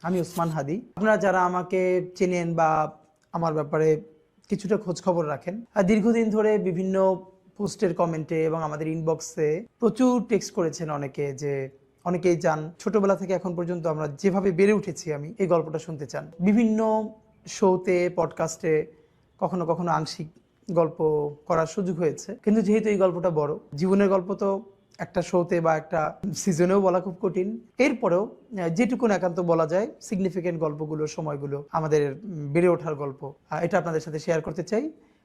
আমি ওসমান হাদি। আপনারা যারা আমাকে চেনেন বা আমার ব্যাপারে কিছুটা খোঁজ খবর রাখেন, দীর্ঘদিন ধরে বিভিন্ন পোস্টের কমেন্টে এবং আমাদের ইনবক্সে প্রচুর টেক্সট করেছেন অনেকে, যে অনেকেই চান ছোটবেলা থেকে এখন পর্যন্ত আমরা যেভাবে বেড়ে উঠেছি আমি এই গল্পটা শুনতে চান। বিভিন্ন শোতে, পডকাস্টে কখনো কখনো আংশিক গল্প করার সুযোগ হয়েছে, কিন্তু যেহেতু এই গল্পটা বড়, জীবনের গল্প তো একটা শোতে বা একটা সিজনেও বলা খুব কঠিন। এরপরেও যেটুকুন একান্ত বলা যায় সিগনিফিকেন্ট গল্পগুলো, সময়গুলো, আমাদের বেড়ে ওঠার গল্প, এটা আপনাদের সাথে শেয়ার করতে চাই।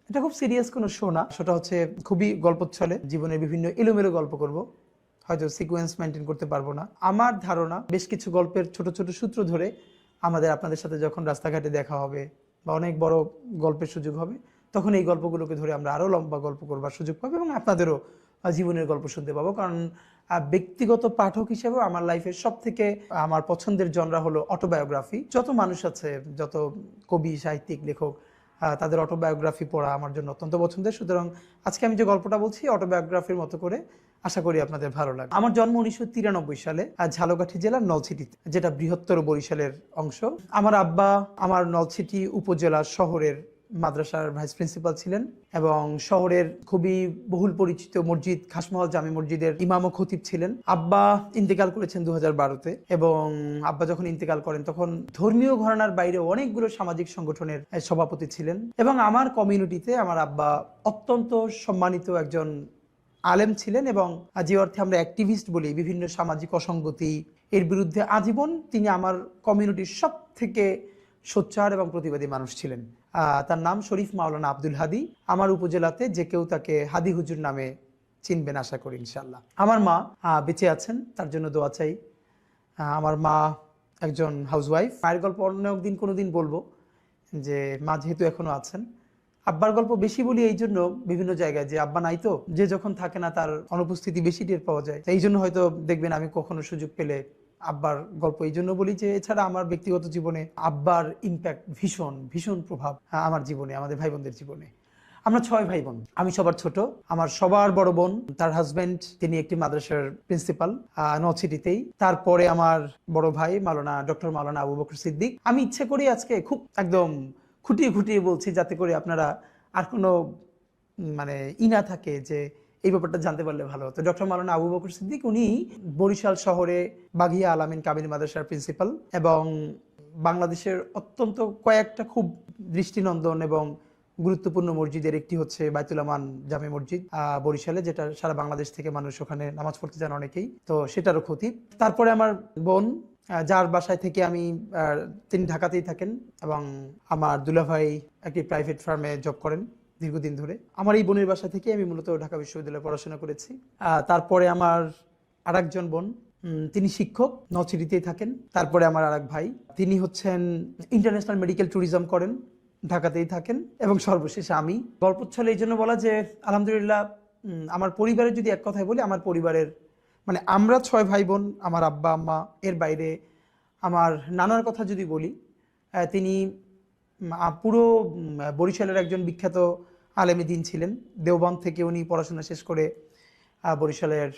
এটা খুব সিরিয়াস কোনো শো না, সেটা হচ্ছে খুবই গল্পচ্ছলে জীবনের বিভিন্ন এলোমেলো গল্প করব, হয়তো সিকোয়েন্স মেনটেন করতে পারবো না। আমার ধারণা বেশ কিছু গল্পের ছোট ছোট সূত্র ধরে আপনাদের সাথে যখন রাস্তাঘাটে দেখা হবে বা অনেক বড় গল্পের সুযোগ হবে, তখন এই গল্পগুলোকে ধরে আমরা আরও লম্বা গল্প করবার সুযোগ পাবো এবং আপনাদেরও জীবনের গল্প শুনতে পাবো। কারণ ব্যক্তিগত পাঠক হিসেবেও আমার লাইফের সব থেকে আমার পছন্দের জনরা হলো অটোবায়োগ্রাফি। যত মানুষ আছে, যত কবি, সাহিত্যিক, লেখক, তাদের অটোবায়োগ্রাফি পড়া আমার জন্য অত্যন্ত পছন্দের। সুতরাং আজকে আমি যে গল্পটা বলছি অটোবায়োগ্রাফির মতো করে, আশা করি আপনাদের ভালো লাগবে। আমার জন্ম 1993 সালে ঝালকাঠি জেলার নলছিটিতে, যেটা বৃহত্তর বরিশালের অংশ। আমার আব্বা আমার নলছিটি উপজেলা শহরের মাদ্রাসার ভাইস প্রিন্সিপাল ছিলেন এবং শহরের খুবই বহুল পরিচিত মসজিদ খাসমহল জামে মসজিদের ইমাম ও খতিব ছিলেন। আব্বা ইন্তেকাল করেছেন 2012-তে এবং আব্বা যখন ইন্তেকাল করেন তখন ধর্মীয় ঘরানার বাইরে অনেকগুলো সামাজিক সংগঠনের সভাপতি ছিলেন এবং আমার কমিউনিটিতে আমার আব্বা অত্যন্ত সম্মানিত একজন আলেম ছিলেন এবং যে অর্থে আমরা অ্যাক্টিভিস্ট বলি, বিভিন্ন সামাজিক অসঙ্গতি এর বিরুদ্ধে আজীবন তিনি আমার কমিউনিটির সব থেকে সোচ্চার এবং প্রতিবাদী মানুষ ছিলেন। তার নাম শরীফ মাওলানা আব্দুল হাদি। আমার উপজেলাতে যে কেউ তাকে হাদি হুজুর নামে চিনবেন আশা করি ইনশাল্লাহ। আমার মা বেঁচে আছেন, তার জন্য দোয়া চাই। আমার মা একজন হাউসওয়াইফ। মায়ের গল্প অন্য একদিন কোনোদিন বলবো, যে মা যেহেতু এখনো আছেন। আব্বার গল্প বেশি বলি এই জন্য, বিভিন্ন জায়গায় যে আব্বা নাই তো, যে যখন থাকে না তার অনুপস্থিতি বেশি টের পাওয়া যায়। এই জন্য হয়তো দেখবেন আমি কখনো সুযোগ পেলে আব্বার গল্প এই জন্য বলি যে এছাড়া আমার ব্যক্তিগত জীবনে আব্বার ইম্প্যাক্ট ভীষণ ভীষণ প্রভাব আমার জীবনে, আমাদের ভাই বোনদের জীবনে। আমরা 6 ভাই বোন, আমি সবার ছোট। আমার সবার বড় বোন, তার হাজবেন্ড তিনি একটি মাদ্রাসার প্রিন্সিপাল নলছিটিতেই। তারপরে আমার বড় ভাই ডক্টর মাওলানা আবু বকর সিদ্দিক। আমি ইচ্ছে করি আজকে খুব একদম খুঁটিয়ে খুঁটিয়ে বলছি, যাতে করে আপনারা আর কোনো মানে না থাকে যে এই ব্যাপারটা জানতে পারলে ভালো হতো। ডক্টর মাওলানা আবু বকর সিদ্দিক উনি বরিশাল শহরে বাঘিয়া আলামিন কামিল মাদ্রাসার প্রিন্সিপাল এবং বাংলাদেশের অত্যন্ত কয়েকটা খুব দৃষ্টিনন্দন এবং গুরুত্বপূর্ণ মসজিদের একটি হচ্ছে বাইতুল আমান জামে মসজিদ বরিশালে, যেটা সারা বাংলাদেশ থেকে মানুষ ওখানে নামাজ পড়তে যান অনেকেই, তো সেটারও খতিব। তারপরে আমার বোন, যার বাসায় থেকে আমি, তিনি ঢাকাতেই থাকেন এবং আমার দুলাভাই একটি প্রাইভেট ফার্মে জব করেন দীর্ঘদিন ধরে। আমার এই বোনের বাসা থেকে আমি মূলত ঢাকা বিশ্ববিদ্যালয়ে পড়াশোনা করেছি। তারপরে আমার আরেকজন বোন, তিনি শিক্ষক, নলছিটিতেই থাকেন। তারপরে আমার আরেক ভাই, তিনি হচ্ছেন ইন্টারন্যাশনাল মেডিকেল ট্যুরিজম করেন, ঢাকাতেই থাকেন। এবং সর্বশেষে আমি। গল্পচ্ছলে এই জন্য বলা যে আলহামদুলিল্লাহ আমার পরিবারের যদি এক কথায় বলি, আমার পরিবারের মানে আমরা 6 ভাই বোন, আমার আব্বা আম্মা, এর বাইরে আমার নানার কথা যদি বলি, তিনি পুরো বরিশালের একজন বিখ্যাত আলেমে দ্বীন ছিলেন। দেওবন্দ থেকে উনি পড়াশোনা শেষ করে বরিশালের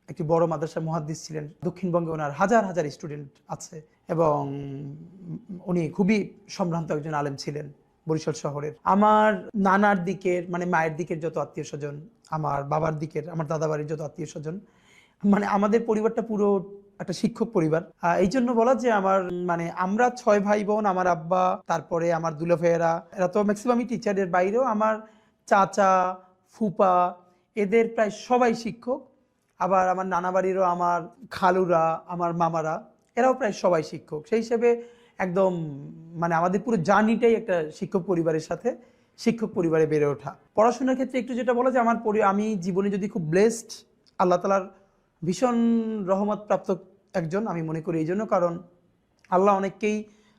একটি বড় মাদ্রাসার মুহাদ্দিস ছিলেন। দক্ষিণবঙ্গে ওনার হাজার হাজার স্টুডেন্ট আছে এবং উনি খুবই সম্ভ্রান্ত একজন আলেম ছিলেন বরিশাল শহরের। আমার নানার দিকের মানে মায়ের দিকের যত আত্মীয় স্বজন, আমার বাবার দিকের, আমার দাদা বাড়ির যত আত্মীয় স্বজন, মানে আমাদের পরিবারটা পুরো একটা শিক্ষক পরিবার। এই জন্য বলা যে আমার মানে আমরা 6 ভাই বোন, আমার আব্বা, তারপরে আমার দুলা ভাইয়েরা, এরা তো ম্যাক্সিমামই টিচারের বাইরেও আমার চাচা, ফুপা, এদের প্রায় সবাই শিক্ষক। আবার আমার নানা বাড়িরও আমার খালুরা, আমার মামারা, এরাও প্রায় সবাই শিক্ষক। সেই হিসেবে একদম মানে আমাদের পুরো জার্নিটাই একটা শিক্ষক পরিবারের সাথে, শিক্ষক পরিবারে বেড়ে ওঠা। পড়াশোনার ক্ষেত্রে একটু যেটা বলা যে আমি জীবনে যদি খুব ব্লেসড, আল্লাহ তাআলার ভীষণ রহমত প্রাপ্ত একজন আমি মনে করি। এই জন্য কারণ আল্লাহ অনেককেই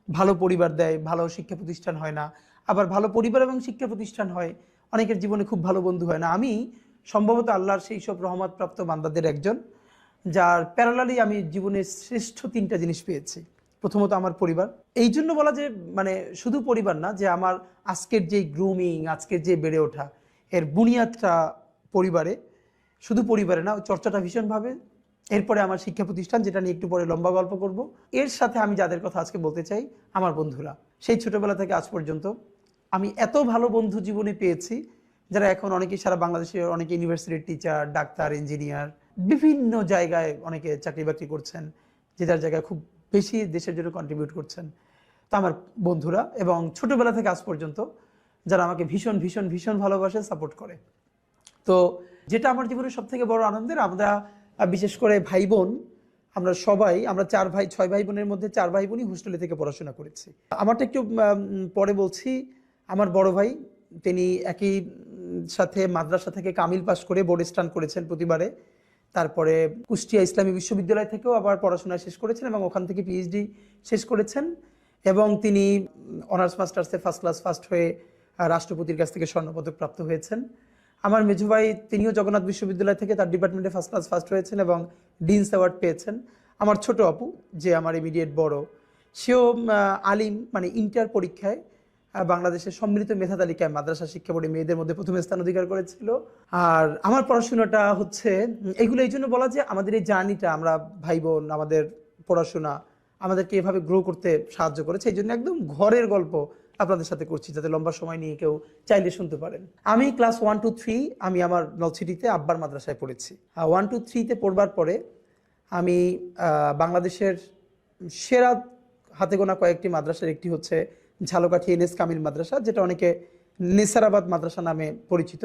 ভালো পরিবার দেয়, ভালো শিক্ষা প্রতিষ্ঠান হয় না। আবার ভালো পরিবার এবং শিক্ষা প্রতিষ্ঠান হয়, অনেকের জীবনে খুব ভালো বন্ধু হয় না। আমি সম্ভবত আল্লাহর সেই সব রহমত প্রাপ্ত বান্দাদের একজন, যার প্যারালালি আমি জীবনের শ্রেষ্ঠ 3টা জিনিস পেয়েছি। প্রথমত আমার পরিবার। এই জন্য বলা যে মানে শুধু পরিবার না, যে আমার আজকের যে গ্রুমিং, আজকের যে বেড়ে ওঠা, এর বুনিয়াদটা পরিবারে। শুধু পরিবারে না, চর্চাটা ভীষণভাবে এরপরে আমার শিক্ষা প্রতিষ্ঠান, যেটা নিয়ে একটু পরে লম্বা গল্প করব। এর সাথে আমি যাদের কথা আজকে বলতে চাই, আমার বন্ধুরা। সেই ছোটবেলা থেকে আজ পর্যন্ত আমি এত ভালো বন্ধু জীবনে পেয়েছি, যারা এখন অনেকেই সারা বাংলাদেশের অনেকে ইউনিভার্সিটির টিচার, ডাক্তার, ইঞ্জিনিয়ার, বিভিন্ন জায়গায় অনেকে চাকরি বাকরি করছেন, যে যার জায়গায় খুব বেশি দেশের জন্য কন্ট্রিবিউট করছেন। তো আমার বন্ধুরা, এবং ছোটবেলা থেকে আজ পর্যন্ত যারা আমাকে ভীষণ ভীষণ ভীষণ ভালোবাসে, সাপোর্ট করে। তো যেটা আমার জীবনের সব থেকে বড় আনন্দের, আমরা বিশেষ করে ভাই বোন, আমরা 6 ভাই বোনের মধ্যে 4 ভাই বোনই হোস্টেলে থেকে পড়াশোনা করেছি। আমারটা একটু পরে বলছি। আমার বড় ভাই, তিনি একই সাথে মাদ্রাসা থেকে কামিল পাশ করে বোর্ড স্টান্ট করেছেন প্রতিবারে। তারপরে কুষ্টিয়া ইসলামী বিশ্ববিদ্যালয় থেকেও আবার পড়াশোনা শেষ করেছেন এবং ওখান থেকে পিএইচডি শেষ করেছেন, এবং তিনি অনার্স মাস্টার্সে ফার্স্ট ক্লাস ফার্স্ট হয়ে রাষ্ট্রপতির কাছ থেকে স্বর্ণপদক প্রাপ্ত হয়েছেন। আমার মেজো ভাই, তিনিও জগন্নাথ বিশ্ববিদ্যালয় থেকে তার ডিপার্টমেন্টে ফার্স্ট ক্লাস ফার্স্ট হয়েছেন এবং ডিনস অ্যাওয়ার্ড পেয়েছেন। আমার ছোট আপু, যে আমার ইমিডিয়েট বড়, সেও আলিম, মানে ইন্টার পরীক্ষায় বাংলাদেশের সম্মিলিত মেধা তালিকায় মাদ্রাসা শিক্ষা বোর্ডে মেয়েদের মধ্যে প্রথম স্থান অধিকার করেছিল। আর আমার পড়াশোনাটা হচ্ছে, এগুলো এই জন্য বলা যে আমাদের এই জার্নিটা, আমরা ভাই বোন, আমাদের পড়াশোনা আমাদেরকে এভাবে গ্রো করতে সাহায্য করেছে। এই জন্য একদম ঘরের গল্প আপনাদের সাথে করছি, যাতে লম্বা সময় নিয়ে কেউ চাইলে শুনতে পারেন। আমি ক্লাস 1 to 3 আমি আমার নলছিটিতে আব্বার মাদ্রাসায় পড়েছি। 1 to 3-তে পড়বার পরে আমি বাংলাদেশের সেরা হাতে গোনা কয়েকটি মাদ্রাসার একটি হচ্ছে ঝালকাঠি এনএস কামিল মাদ্রাসা, যেটা অনেকে নেসারাবাদ মাদ্রাসা নামে পরিচিত।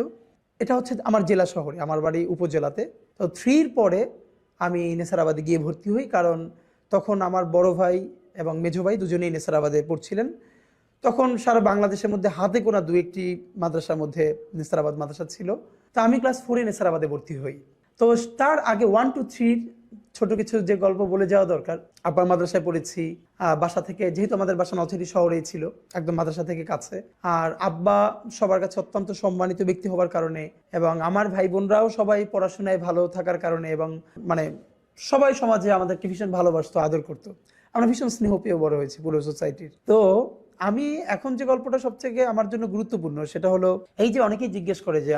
এটা হচ্ছে আমার জেলা শহরে, আমার বাড়ি উপজেলাতে। তো 3-র পরে আমি নেসারাবাদে গিয়ে ভর্তি হই, কারণ তখন আমার বড় ভাই এবং মেজো ভাই দুজনেই নেসারাবাদে পড়ছিলেন। তখন সারা বাংলাদেশের মধ্যে হাতে গোনা 2-1টি মাদ্রাসার মধ্যে নেসারাবাদ মাদ্রাসা ছিল। তো আমি ক্লাস 4-এ নেসারাবাদে ভর্তি হই। তো তার আগে 1 to 3 ছোট কিছু যে গল্প বলে যাওয়া দরকার। আব্বার মাদ্রাসায় পড়েছি, বাসা থেকে, যেহেতু আমাদের বাসা নলছিটি শহরেই ছিল, একদম মাদ্রাসা থেকে কাছে। আর আব্বা সবার কাছে অত্যন্ত সম্মানিত ব্যক্তি হবার কারণে, এবং আমার ভাই বোনরাও সবাই পড়াশোনায় ভালো থাকার কারণে, এবং মানে সবাই সমাজে আমাদেরকে ভীষণ ভালোবাসতো, আদর করতো। আমরা ভীষণ স্নেহ পেয়ে বড় হয়েছি পুরো সোসাইটির। তো আমি এখন যে গল্পটা সবথেকে আমার জন্য গুরুত্বপূর্ণ, সেটা হলো এই যে অনেকেই জিজ্ঞেস করে যে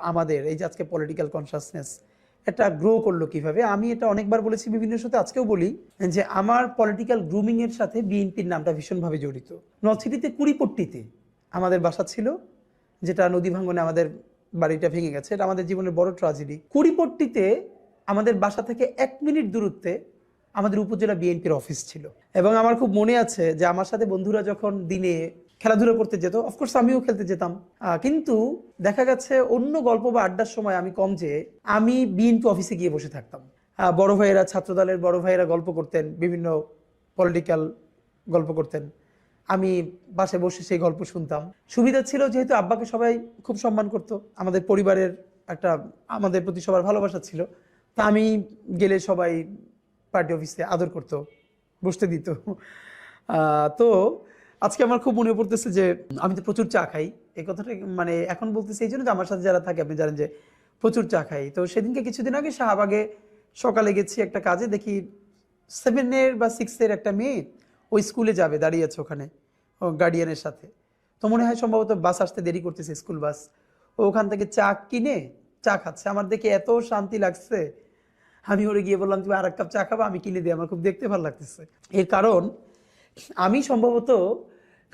আমাদের এই যে আজকে পলিটিক্যাল কনসাসনেস এটা গ্রো করলো কিভাবে। আমি এটা অনেকবার বলেছি বিভিন্ন সাথে, আজকেও বলি, যে আমার পলিটিক্যাল গ্রুমিং এর সাথে বিএনপির নামটা ভীষণভাবে জড়িত। নলছিটিতে কুড়িপট্টিতে আমাদের বাসা ছিল, যেটা নদী ভাঙ্গনে আমাদের বাড়িটা ভেঙে গেছে। এটা আমাদের জীবনের বড় ট্র্যাজেডি। কুড়িপট্টিতে আমাদের বাসা থেকে 1 মিনিট দূরত্বে আমাদের উপজেলা বিএনপির অফিস ছিল। এবং আমার খুব মনে আছে যে আমার সাথে বন্ধুরা যখন দিনে খেলাধুলা করতে যেত, অফকোর্স আমিও খেলতে যেতাম, কিন্তু দেখা গেছে অন্য গল্প বা আড্ডার সময় আমি কম, যে আমি বিএনপি অফিসে গিয়ে বসে থাকতাম। বড় ভাইয়েরা, ছাত্রদলের বড় ভাইয়েরা গল্প করতেন, বিভিন্ন পলিটিক্যাল গল্প করতেন, আমি বাসে বসে সেই গল্প শুনতাম। সুবিধা ছিল যেহেতু আব্বাকে সবাই খুব সম্মান করত, আমাদের পরিবারের একটা আমাদের প্রতি সবার ভালোবাসা ছিল। তা আমি গেলে সবাই পার্টি অফিসে আদর করতো, বসতে দিত। তো আজকে আমার খুব মনে পড়তেছে যে আমি তো প্রচুর চা খাই। এই কথাটা মানে এখন বলতেছি এই জন্য যে আমার সাথে যারা থাকে আপনি জানেন যে প্রচুর চা খাই। তো সেদিনকে কিছুদিন আগে শাহবাগে সকালে গেছি একটা কাজে, দেখি 7-এর বা 6-এর একটা মেয়ে ওই স্কুলে যাবে, দাঁড়িয়ে আছে ওখানে গার্ডিয়ানের সাথে। তো মনে হয় সম্ভবত বাস আসতে দেরি করতেছে, স্কুল বাস। ও ওখান থেকে চা কিনে চা খাচ্ছে। আমার দেখে এত শান্তি লাগছে, আমি ওরে গিয়ে বললাম তুমি আর 1 কাপ চা খাবা, আমি কিনে দিই, আমার খুব দেখতে ভালো লাগতেছে। এর কারণ আমি সম্ভবত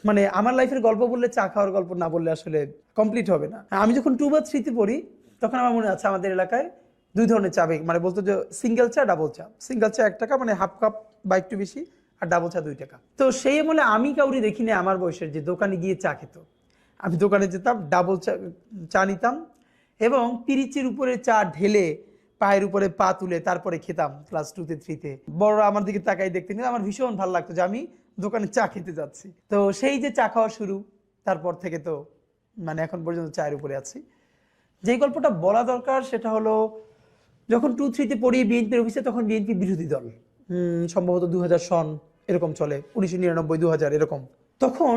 মানে আমার লাইফের গল্প বললে চা খাওয়ার গল্প না বললে আসলে কমপ্লিট হবে না। আমি যখন 2 বা 3-তে পড়ি তখন আমার মনে আছে আমাদের এলাকায় 2 ধরনের চা, মানে বলতো যে সিঙ্গেল চা, ডাবল চা। সিঙ্গেল চা 1 টাকা, মানে হাফ কাপ বা একটু বেশি, আর ডাবল চা 2 টাকা। তো সেই আমলে আমি কাউরি দেখিনি আমার বয়সের যে দোকানে গিয়ে চা খেত। আমি দোকানে যেতাম, ডাবল চা নিতাম এবং পিরিচের উপরে চা ঢেলে পায়ের উপরে পা তুলে তারপরে খেতাম ক্লাস 2-তে 3-তে। বড়রা আমার দিকে তাকাই দেখতেন, আমার ভীষণ ভালো লাগতো যে আমি দোকানে চা খেতে যাচ্ছি। তো সেই যে চা খাওয়া শুরু, তারপর থেকে তো মানে এখন পর্যন্ত চায়ের উপরে আছি। যেই গল্পটা বলা দরকার সেটা হলো যখন 2-3-তে পড়ি বিএনপির অফিসে, তখন বিএনপি বিরোধী দল, সম্ভবত 2000 সন এরকম চলে, 1999-2000 এরকম। তখন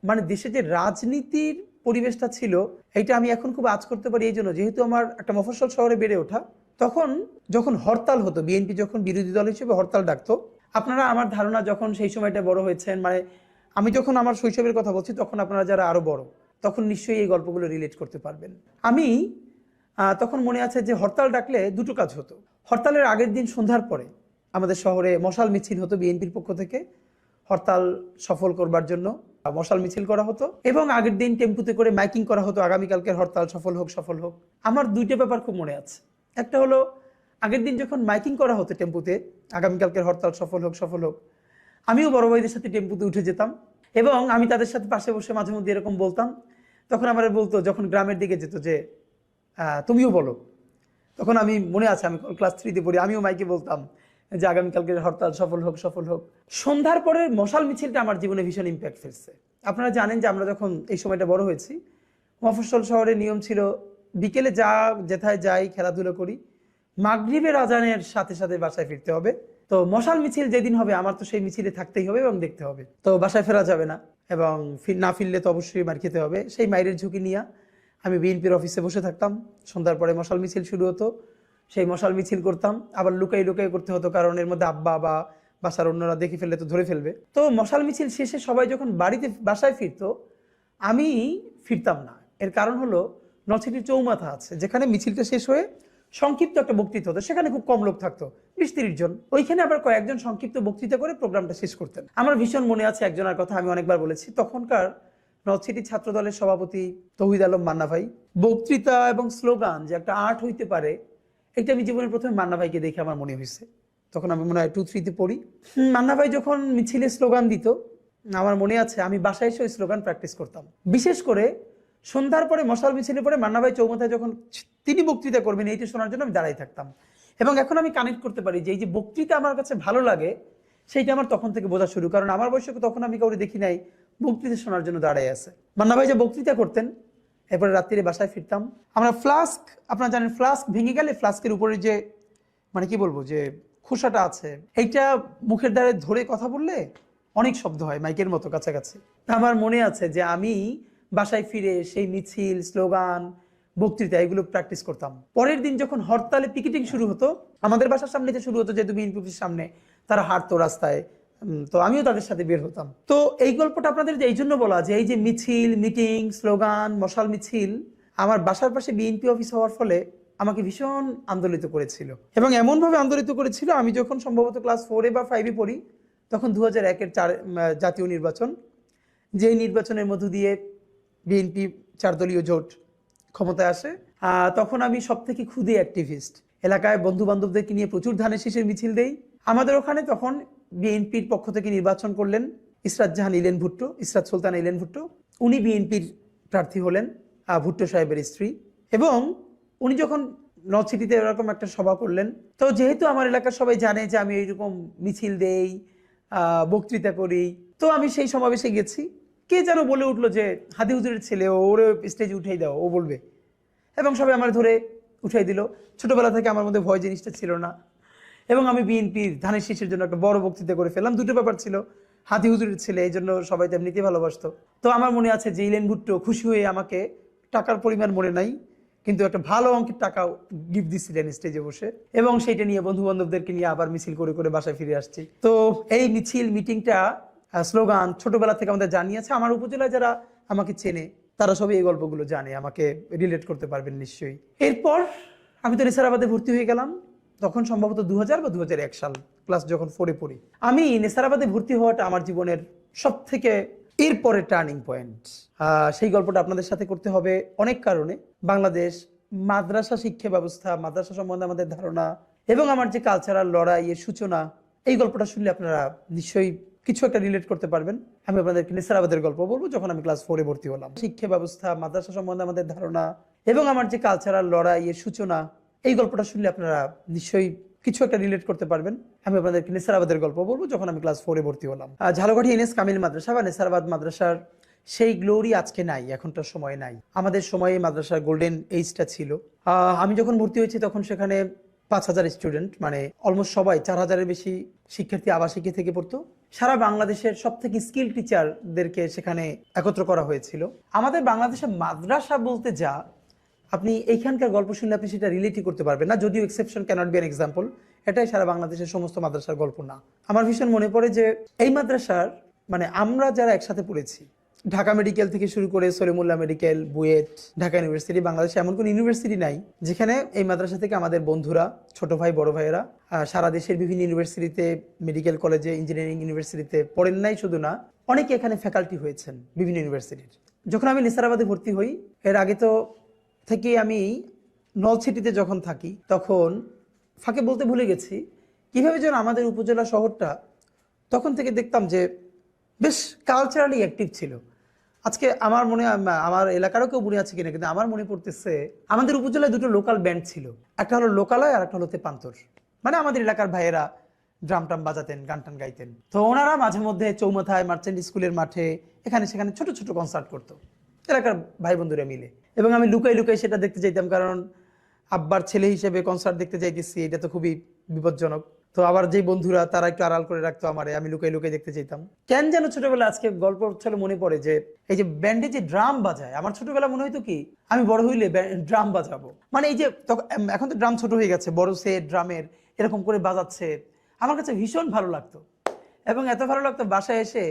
মানে দেশে যে রাজনীতির পরিবেশটা ছিল, এইটা আমি এখন খুব আঁচ করতে পারি এই জন্য, যেহেতু আমার একটা মফস্বল শহরে বেড়ে ওঠা। তখন যখন হরতাল হতো, বিএনপি যখন বিরোধী দল হিসেবে হরতাল ডাকতো, আপনারা আমার ধারণা যখন সেই সময়টা বড় হয়েছেন, মানে আমি যখন আমার শৈশবের কথা বলছি, তখন আপনারা যারা আরো বড়, তখন নিশ্চয়ই এই গল্পগুলো রিলেট করতে পারবেন। আমি তখন মনে আছে যে হরতাল ডাকলে দুটো কাজ হতো। হরতালের আগের দিন সন্ধ্যার পরে আমাদের শহরে মশাল মিছিল হতো, বিএনপির পক্ষ থেকে হরতাল সফল করবার জন্য মশাল মিছিল করা হতো, এবং আগের দিন টেম্পুতে করে মাইকিং করা হতো, আগামীকালকের হরতাল সফল হোক সফল হোক। আমার দুইটা ব্যাপার খুব মনে আছে। একটা হলো আগের দিন যখন মাইকিং করা হতো টেম্পুতে, আগামীকালকের হরতাল সফল হোক সফল হোক, আমিও বড় ভাইদের সাথে টেম্পুতে উঠে যেতাম এবং আমি তাদের সাথে পাশে বসে মাঝে মধ্যে এরকম বলতাম। তখন আমার বলতো, যখন গ্রামের দিকে যেত, যে তুমিও বলো। তখন আমি মনে আছে, আমি ক্লাস 3-তে পড়ি, আমিও মাইকে বলতাম যে আগামীকালকের হরতাল সফল হোক সফল হোক। সন্ধ্যার পরে মশাল মিছিলটা আমার জীবনে ভীষণ ইম্প্যাক্ট ফেলছে। আপনারা জানেন যে আমরা যখন এই সময়টা বড় হয়েছি, মফস্বল শহরের নিয়ম ছিল বিকেলে যেথায় যাই খেলাধুলো করি, মাগরিবের আজানের সাথে সাথে বাসায় ফিরতে হবে। তো মশাল মিছিল যেদিন হবে আমার তো সেই মিছিলে থাকতেই হবে এবং দেখতে হবে। তো বাসায় ফেরা যাবে না, এবং না ফিরলে তো অবশ্যই মার খেতে হবে। সেই মাইরের ঝুঁকি নিয়ে আমি বিএনপির অফিসে বসে থাকতাম। সন্ধ্যার পরে মশাল মিছিল শুরু হতো, সেই মশাল মিছিল করতাম। আবার লুকাই লুকাই করতে হতো, কারণ এর মধ্যে আব্বা বা বাসার অন্যরা দেখে ফেললে তো ধরে ফেলবে। তো মশাল মিছিল শেষে সবাই যখন বাসায় ফিরতো, আমি ফিরতাম না। এর কারণ হলো নলছিটির চৌমাথা আছে, যেখানে মিছিলটা শেষ হয়ে সংক্ষিপ্ত একটা বক্তৃতা হতো, সেখানে খুব কম লোক থাকতো, 20-30 জন। ওইখানে আবার কয়েকজন সংক্ষিপ্ত বক্তৃতা করে প্রোগ্রামটা শেষ করতেন। আমার ভীষণ মনে আছে একজনের কথা, আমি অনেকবার বলেছি। তখনকার নলছিটি ছাত্র দলের সভাপতি তৌহিদ আলম মান্না ভাই। বক্তৃতা এবং স্লোগান যে একটা আর্ট হইতে পারে, এটা আমি জীবনের প্রথমে মান্না ভাইকে দেখে আমার মনে হয়েছে। তখন আমি মনে হয় 2-3-তে পড়ি। মান্না ভাই যখন মিছিলে স্লোগান দিত, আমার মনে আছে আমি বাসায় এসে ওই স্লোগান প্র্যাকটিস করতাম। বিশেষ করে সন্ধ্যার পরে মশাল মিছিলের পরে মান্না ভাই চৌমাথায় যখন তিনি বক্তৃতা করবেন, এইটা শোনার জন্য আমি দাঁড়াই থাকতাম। এবং এখন আমি কানেক্ট করতে পারি যে এই যে বক্তৃতা আমার কাছে ভালো লাগে, সেইটা আমার তখন থেকে বোঝা শুরু। কারণ আমার বয়সে তখন আমি কাউকে দেখি নাই বক্তৃতা শোনার জন্য দাঁড়াই আছে। মান্না ভাই যে বক্তৃতা করতেন, এরপরে রাত্রিরে বাসায় ফিরতাম। আমরা ফ্লাস্ক, আপনারা জানেন ফ্লাস্ক ভেঙে গেলে ফ্লাস্কের উপরে যে মানে কি বলবো যে খোসাটা আছে, এইটা মুখের দ্বারে ধরে কথা বললে অনেক শব্দ হয়, মাইকের মতো কাছাকাছি। আমার মনে আছে যে আমি বাসায় ফিরে সেই মিছিল, স্লোগান, বক্তৃতা এগুলো প্র্যাকটিস করতাম। পরের দিন যখন হরতালে পিকেটিং শুরু হতো, আমাদের বাসার সামনে যে শুরু হতো, যেহেতু বিএনপি অফিসের সামনে, তারা হাঁটতো রাস্তায়, তো আমিও তাদের সাথে বের হতাম। তো এই গল্পটা আপনাদের এই জন্য বলা যে এই যে মিছিল, মিটিং, স্লোগান, মশাল মিছিল আমার বাসার পাশে বিএনপি অফিস হওয়ার ফলে আমাকে ভীষণ আন্দোলিত করেছিল, এবং এমনভাবে আন্দোলিত করেছিল, আমি যখন সম্ভবত ক্লাস 4 বা 5-এ পড়ি, তখন 2001-এর জাতীয় নির্বাচন, যেই নির্বাচনের মধ্য দিয়ে বিএনপি 4 দলীয় জোট ক্ষমতায় আসে। তখন আমি সব থেকে ক্ষুদে অ্যাক্টিভিস্ট, এলাকায় বন্ধু বান্ধবদেরকে নিয়ে প্রচুর ধানের শীষের মিছিল দেই। আমাদের ওখানে তখন বিএনপির পক্ষ থেকে নির্বাচন করলেন ইসরাত জাহান ইলেন ভুট্টো, ইসরাত সুলতানা ইলেন ভুট্টো। উনি বিএনপির প্রার্থী হলেন, ভুট্টো সাহেবের স্ত্রী। এবং উনি যখন নলছিটিতে এরকম একটা সভা করলেন, তো যেহেতু আমার এলাকার সবাই জানে যে আমি এইরকম মিছিল দেই, বক্তৃতা করি, তো আমি সেই সমাবেশে গেছি। কে যেন বলে উঠলো যে হাদি হুজুরের ছেলে, ওরে স্টেজে উঠাই দাও, ও বলবে। এবং সবাই আমার ধরে উঠাই দিল। ছোটবেলা থেকে আমার মধ্যে ভয় জিনিসটা ছিল না, এবং আমি বিএনপির ধানের শীষের জন্য একটা বড় বক্তৃতা করে ফেললাম। দুটো ব্যাপার ছিল, হাদি হুজুরের ছেলে, এই জন্য সবাই তো এমনিতেই ভালোবাসতো। তো আমার মনে আছে যে ইলেন ভুট্টো খুশি হয়ে আমাকে, টাকার পরিমাণ মনে নাই, কিন্তু একটা ভালো অঙ্কের টাকা গিফট দিচ্ছিলেন স্টেজে বসে, এবং সেইটা নিয়ে বন্ধু বান্ধবদেরকে নিয়ে আবার মিছিল করে করে বাসায় ফিরে আসছি। তো এই মিছিল, মিটিংটা, স্লোগান ছোটবেলা থেকে আমাদের জানিয়েছে। আমার উপজেলায় যারা আমাকে চেনে, তারা সবই এই গল্পগুলো জানে, আমাকে রিলেট করতে পারবেন নিশ্চয়ই। এরপর আমি তো নেসারাবাদে ভর্তি হয়ে গেলাম, তখন সম্ভবত 2000 বা 2001 সাল, ক্লাস যখন 4-এ পড়ি। আমি নেসারাবাদে ভর্তি হওয়াটা আমার জীবনের সব থেকে এরপরে টার্নিং পয়েন্ট। সেই গল্পটা আপনাদের সাথে করতে হবে অনেক কারণে। বাংলাদেশ মাদ্রাসা শিক্ষা ব্যবস্থা, মাদ্রাসা সম্বন্ধে আমাদের ধারণা, এবং আমার যে কালচারাল লড়াইয়ের সূচনা, এই গল্পটা শুনলে আপনারা নিশ্চয়ই কিছু একটা রিলেট করতে পারবেন। আমি আপনাদেরকে নেসারাবাদের গল্প বলবো, যখন আমি ক্লাস 4-এ ভর্তি হলাম। শিক্ষা ব্যবস্থা, মাদ্রাসা সম্বন্ধে আমাদের ধারণা, এবং আমার যে কালচারাল লড়াইয়ের সূচনা, এই গল্পটা শুনলে আপনারা নিশ্চয়ই কিছু একটা রিলেট করতে পারবেন। আমি আপনাদেরকে নেসারাবাদের গল্প বলবো, যখন আমি ক্লাস 4-এ ভর্তি হলাম। ঝালকাঠি এনএস কামিল মাদ্রাসা বা নেসারাবাদ মাদ্রাসার সেই গ্লোরি আজকে নাই, এখনটার সময় নাই। আমাদের সময়ে মাদ্রাসার গোল্ডেন এইজটা ছিল। আমি যখন ভর্তি হয়েছি তখন সেখানে 5000 স্টুডেন্ট, মানে অলমোস্ট সবাই, 4000-এর বেশি শিক্ষার্থী আবাসিকে থেকে পড়তো। সারা বাংলাদেশের সব থেকে স্কিল টিচারদেরকে সেখানে একত্র করা হয়েছিল। আমাদের বাংলাদেশের মাদ্রাসা বলতে যা, আপনি এইখানকার গল্প শুনলে আপনি সেটা রিলেটই করতে পারবেন না, যদিও exception cannot be an example. এটাই সারা বাংলাদেশের সমস্ত মাদ্রাসার গল্প না। আমার ভীষণ মনে পড়ে যে এই মাদ্রাসার, মানে আমরা যারা একসাথে পড়েছি, ঢাকা মেডিকেল থেকে শুরু করে সলিমুল্লাহ মেডিকেল, বুয়েট, ঢাকা ইউনিভার্সিটি, বাংলাদেশে এমন কোনো ইউনিভার্সিটি নাই যেখানে এই মাদ্রাসা থেকে আমাদের বন্ধুরা, ছোট ভাই বড় ভাইয়েরা সারা দেশের বিভিন্ন ইউনিভার্সিটিতে, মেডিকেল কলেজে, ইঞ্জিনিয়ারিং ইউনিভার্সিটিতে পড়েন নাই শুধু না, অনেকে এখানে ফ্যাকাল্টি হয়েছেন বিভিন্ন ইউনিভার্সিটির। যখন আমি নেসারাবাদে ভর্তি হই, এর আগে তো থেকে আমি নলছিটিতে যখন থাকি, তখন ফাঁকে বলতে ভুলে গেছি কীভাবে যেন আমাদের উপজেলা শহরটা তখন থেকে দেখতাম যে বেশ কালচারালি অ্যাক্টিভ ছিল। আজকে আমার মনে, আমার এলাকারও কেউ মনে আছে কিনা, কিন্তু আমার মনে পড়তেছে আমাদের উপজেলায় দুটো লোকাল ব্যান্ড ছিল, একটা হলো লোকালয় আর একটা হলো তেপান্তর। মানে আমাদের এলাকার ভাইয়েরা ড্রাম টাম বাজাতেন, গান টান গাইতেন। তো ওনারা মাঝে মধ্যে চৌমাথায়, মার্চেন্ট স্কুলের মাঠে, এখানে সেখানে ছোট ছোট কনসার্ট করতো এলাকার ভাই বন্ধুরা মিলে, এবং আমি লুকাই লুকাই সেটা দেখতে চাইতাম, কারণ আব্বার ছেলে হিসেবে কনসার্ট দেখতে চাইতেছি, এটা তো খুবই বিপজ্জনক। তো আবার যেই বন্ধুরা তারা একটু আড়াল করে রাখতো আমারে, আমি লুকাই লুকাই দেখতে চাইতাম। কেন যেন ছোটবেলা, আজকে গল্প চলে মনে পড়ে যে এই যে ব্যান্ডে যে ড্রাম বাজায়, আমার ছোটবেলা মনে হইতো কি আমি বড় হইলে ড্রাম বাজাবো। মানে এই যে এখন তো ড্রাম ছোট হয়ে গেছে, বড় সেট ড্রামের এরকম করে বাজাচ্ছে, আমার কাছে ভীষণ ভালো লাগতো। এবং এত ভালো লাগতো, বাসায় এসে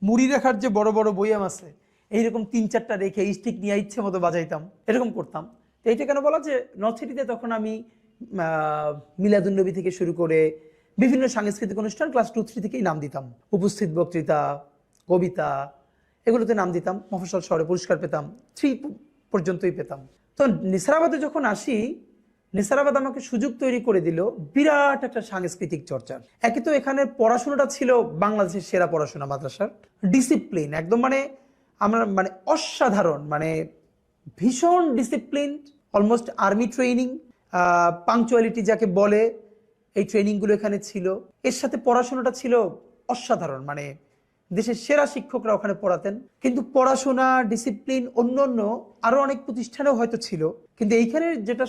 মুড়ি রাখার যে বড় বড় বইয়াম আছে, এইরকম 3-4টা রেখে স্টিক নিয়ে ইচ্ছে মতো বাজাইতাম, এরকম করতাম। তো এইটা কেন বলা, যে নর্থ সিটিতে তখন আমি মিলাদুন্নবী থেকে শুরু করে বিভিন্ন সাংস্কৃতিক অনুষ্ঠান ক্লাস 2-3 থেকেই নাম দিতাম, উপস্থিত বক্তৃতা, কবিতা, এগুলোতে নাম দিতাম। মফস্বল শহরে পুরস্কার পেতাম, 3 পর্যন্তই পেতাম। তো নেসারাবাদে যখন আসি, নেসারাবাদ আমাকে সুযোগ তৈরি করে দিল বিরাট একটা সাংস্কৃতিক চর্চার। একে তো এখানে পড়াশোনাটা ছিল বাংলাদেশের সেরা পড়াশোনা, মাদ্রাসার ডিসিপ্লিন একদম, মানে আমরা মানে অসাধারণ, মানে ভীষণ discipline, almost army training, punctuality যাকে বলে, এই ট্রেনিংগুলো এখানে ছিল। এর সাথে পড়াশোনাটা ছিল অসাধারণ, মানে দেশের সেরা শিক্ষকরা ওখানে পড়াতেন। কিন্তু পড়াশোনা, ডিসিপ্লিন অন্য অন্য আরো অনেক প্রতিষ্ঠানেও হয়তো ছিল, কিন্তু এইখানে যেটা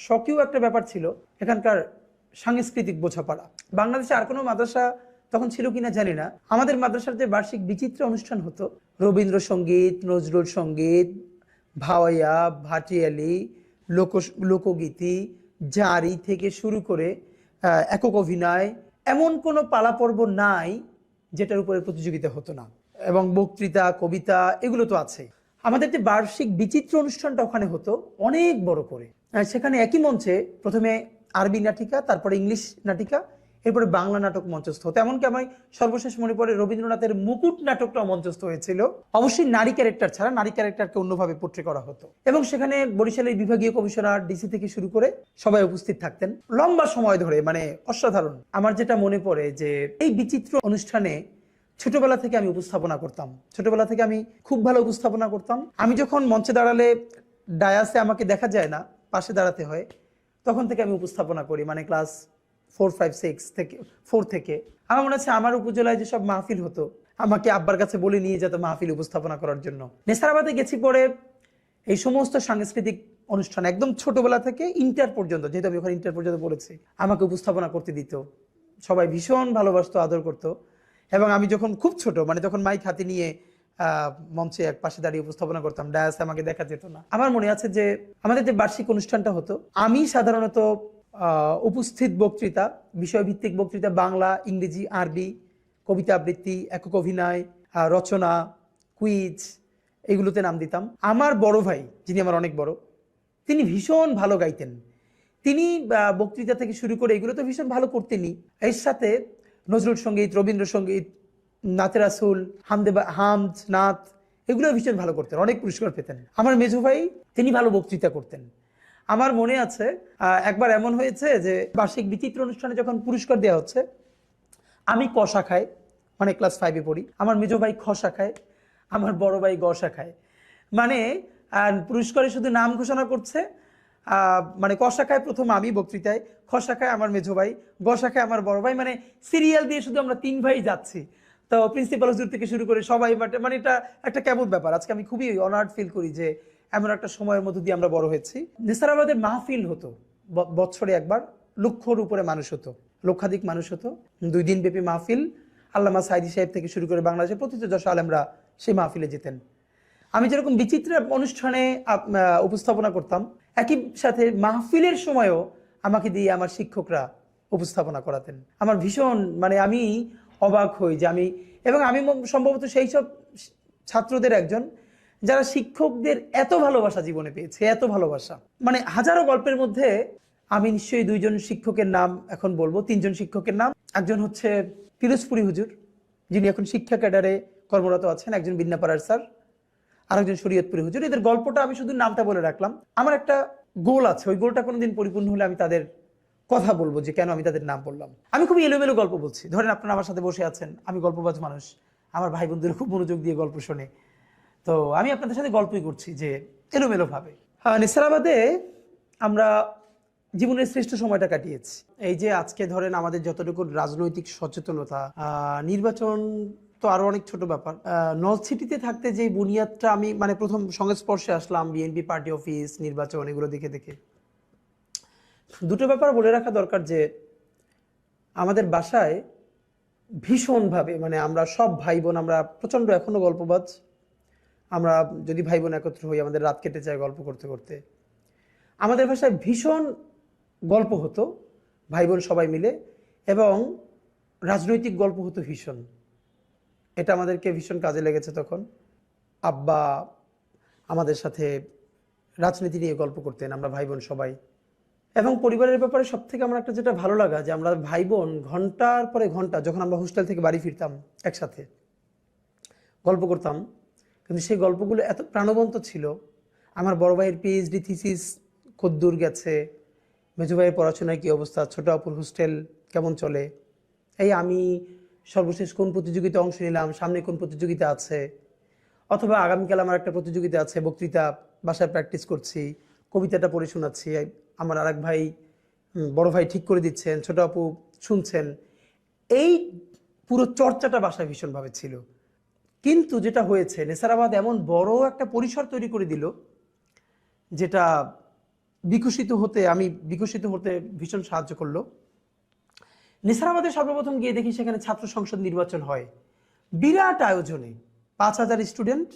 শখীয় একটা ব্যাপার ছিল, এখানকার সাংস্কৃতিক বোঝাপড়া। বাংলাদেশে আর কোনো মাদ্রাসা তখন ছিল কিনা জানি না, আমাদের মাদ্রাসার যে বার্ষিক বিচিত্র অনুষ্ঠান হতো, রবীন্দ্রসঙ্গীত, নজরুল সঙ্গীত, ভাওয়াইয়া, ভাটিয়ালি, লোকগীতি, জারি থেকে শুরু করে একক অভিনয়, এমন কোনো পালা পর্ব নাই যেটার উপরে প্রতিযোগিতা হতো না। এবং বক্তৃতা, কবিতা, এগুলো তো আছে। আমাদের যে বার্ষিক বিচিত্র অনুষ্ঠানটা ওখানে হতো অনেক বড় করে, সেখানে একই মঞ্চে প্রথমে আরবি নাটিকা, তারপরে ইংলিশ নাটিকা, এরপরে বাংলা নাটক মঞ্চস্থ হতো। এমনকি আমার সর্বশেষ মনে পড়ে রবীন্দ্রনাথের মুকুট নাটকটা মঞ্চস্থ হয়েছিল, অবশ্যই নারী ক্যারেক্টার ছাড়া, নারী ক্যারেক্টারকে অন্যভাবে পোট্রে করা হতো। এবং সেখানে বরিশালের বিভাগীয় কমিশনার, ডিসি থেকে শুরু করে সবাই উপস্থিত থাকতেন লম্বা সময় ধরে, মানে অসাধারণ। আমার যেটা মনে পড়ে যে এই বিচিত্র অনুষ্ঠানে ছোটবেলা থেকে আমি উপস্থাপনা করতাম, ছোটবেলা থেকে আমি খুব ভালো উপস্থাপনা করতাম। আমি যখন মঞ্চে দাঁড়ালে ডায়াসে আমাকে দেখা যায় না, পাশে দাঁড়াতে হয়, তখন থেকে আমি উপস্থাপনা করি, মানে ক্লাস 4 থেকে আমার মনে আছে আমার উপজেলায় যেসব মাহফিল হতো, আমাকে আব্বার কাছে বলে নিয়ে যেত মাহফিল উপস্থাপনা করার জন্য। নেসারাবাদে গেছি পরে এই সমস্ত সাংস্কৃতিক অনুষ্ঠান একদম ছোটবেলা থেকে ইন্টার পর্যন্ত, যেহেতু আমি ওখানে ইন্টার পর্যন্ত পড়েছি, আমাকে উপস্থাপনা করতে দিত। সবাই ভীষণ ভালোবাসতো, আদর করতো। এবং আমি যখন খুব ছোট, মানে তখন মাইক হাতে নিয়ে মঞ্চে এক পাশে দাঁড়িয়ে উপস্থাপনা করতাম, ডায়াসে আমাকে দেখা যেত না। আমার মনে আছে যে আমাদের যে বার্ষিক অনুষ্ঠানটা হতো, আমি সাধারণত উপস্থিত বক্তৃতা, বিষয়ভিত্তিক বক্তৃতা, বাংলা, ইংরেজি, আরবি, কবিতা আবৃত্তি, একক অভিনয়, রচনা, কুইজ, এগুলোতে নাম দিতাম। আমার বড় ভাই, যিনি আমার অনেক বড়, তিনি ভীষণ ভালো গাইতেন। তিনি বক্তৃতা থেকে শুরু করে এগুলো তো ভীষণ ভালো করতেনই, এর সাথে নজরুল সঙ্গীত, রবীন্দ্রসঙ্গীত, নাতে রাসুল, হামদ, নাত, এগুলো ভীষণ ভালো করতেন, অনেক পুরস্কার পেতেন। আমার মেজো ভাই, তিনি ভালো বক্তৃতা করতেন। আমার মনে আছে একবার এমন হয়েছে যে বার্ষিক বিচিত্র অনুষ্ঠানে যখন পুরস্কার দেওয়া হচ্ছে, আমি ক শাখায়, মানে ক্লাস 5-এ পড়ি, আমার মেজো ভাই খ শাখায়, আমার বড় ভাই গ শাখায়। মানে পুরস্কারে শুধু নাম ঘোষণা করছে, মানে ক শাখায় প্রথম আমি বক্তৃতায়, খ শাখায় আমার মেজো ভাই, গ শাখায় আমার বড় ভাই, মানে সিরিয়াল দিয়ে শুধু আমরা 3 ভাই যাচ্ছি। তো প্রিন্সিপাল হুজুর থেকে শুরু করে সবাই, মানে এটা একটা কেমন ব্যাপার। আজকে আমি খুবই অনার্ড ফিল করি যে এমন একটা সময়ের মধ্য দিয়ে আমরা বড় হয়েছি। নেসারাবাদের মাহফিল হতো বছরে একবার, লক্ষর উপরে মানুষ হতো, লক্ষাধিক মানুষ হতো। 2 দিন ব্যাপী মাহফিল। আল্লামা সাইদি সাহেব থেকে শুরু করে বাংলাদেশের প্রতিটি যশ আলেমরা সেই মাহফিলে যেতেন। আমি যেরকম বিচিত্র অনুষ্ঠানে উপস্থাপনা করতাম, একই সাথে মাহফিলের সময়ও আমাকে দিয়ে আমার শিক্ষকরা উপস্থাপনা করাতেন। আমার ভীষণ, মানে আমি অবাক হই যে আমি, এবং আমি সম্ভবত সেই সব ছাত্রদের একজন, যারা শিক্ষকদের এত ভালোবাসা জীবনে পেয়েছে, এত ভালোবাসা। মানে হাজারো গল্পের মধ্যে আমি নিশ্চয়ই দুইজন শিক্ষকের নাম এখন বলবো, তিনজন শিক্ষকের নাম। একজন হচ্ছে পিরোজপুরি হুজুর, যিনি এখন শিক্ষা ক্যাডারে কর্মরত আছেন, একজন বিন্নাপাড়ার স্যার, আরেকজন শরীয়তপুরি হুজুর। এদের গল্পটা আমি শুধু নামটা বলে রাখলাম। আমার একটা গোল আছে, ওই গোলটা কোনোদিন পরিপূর্ণ হলে আমি তাদের কথা বলবো যে কেন আমি তাদের নাম বললাম। আমি খুব এলোমেলো গল্প বলছি। ধরেন আপনারা আমার সাথে বসে আছেন, আমি গল্পবাজ মানুষ, আমার ভাই বোনদের খুব মনোযোগ দিয়ে গল্প শোনে, তো আমি আপনাদের সাথে গল্পই করছি যে এলোমেলো ভাবে। নেসারাবাদে আমরা জীবনের শ্রেষ্ঠ সময়টা কাটিয়েছি। এই যে আজকে ধরেন আমাদের যতটুকু রাজনৈতিক সচেতনতা, নির্বাচন তো আরো অনেক ছোট ব্যাপার। নর্থ সিটিতে থাকতে যে বুনিয়াদটা আমি মানে প্রথম সংস্পর্শে আসলাম, বিএনপি পার্টি অফিস, নির্বাচন, এগুলো দেখে দেখে দুটো ব্যাপার বলে রাখা দরকার। যে আমাদের বাসায় ভীষণভাবে, মানে আমরা সব ভাই বোন, আমরা প্রচণ্ড এখনো গল্পবাজ। আমরা যদি ভাই বোন একত্র হই, আমাদের রাত কেটে যায় গল্প করতে করতে। আমাদের ভাষায় ভীষণ গল্প হতো ভাই বোন সবাই মিলে, এবং রাজনৈতিক গল্প হতো ভীষণ। এটা আমাদেরকে ভীষণ কাজে লেগেছে তখন। আব্বা আমাদের সাথে রাজনীতি নিয়ে গল্প করতেন, আমরা ভাই বোন সবাই। এবং পরিবারের ব্যাপারে সব থেকে আমার একটা যেটা ভালো লাগা, যে আমরা ভাই বোন ঘন্টার পরে ঘন্টা, যখন আমরা হোস্টেল থেকে বাড়ি ফিরতাম একসাথে গল্প করতাম, কিন্তু সেই গল্পগুলো এত প্রাণবন্ত ছিল। আমার বড় ভাইয়ের পিএইচডি থিসিস কদ্দূর গেছে, মেজো ভাইয়ের পড়াশোনায় কী অবস্থা, ছোট আপুর হোস্টেল কেমন চলে, এই আমি সর্বশেষ কোন প্রতিযোগিতা অংশ নিলাম, সামনে কোন প্রতিযোগিতা আছে, অথবা আগামীকাল আমার একটা প্রতিযোগিতা আছে, বক্তৃতা বাসায় প্র্যাকটিস করছি, কবিতাটা পড়ে শোনাচ্ছি, আমার আরেক ভাই, বড় ভাই ঠিক করে দিচ্ছেন, ছোট আপু শুনছেন। এই পুরো চর্চাটা বাসায় ভীষণভাবে ছিল। কিন্তু যেটা হয়েছে, নেসারাবাদ এমন বড় একটা পরিসর তৈরি করে দিল, যেটা বিকশিত হতে ভীষণ সাহায্য করলো। নেসারাবাদে সর্বপ্রথম গিয়ে দেখি সেখানে ছাত্র সংসদ নির্বাচন হয় বিরাট আয়োজনে, 5,000 স্টুডেন্ট,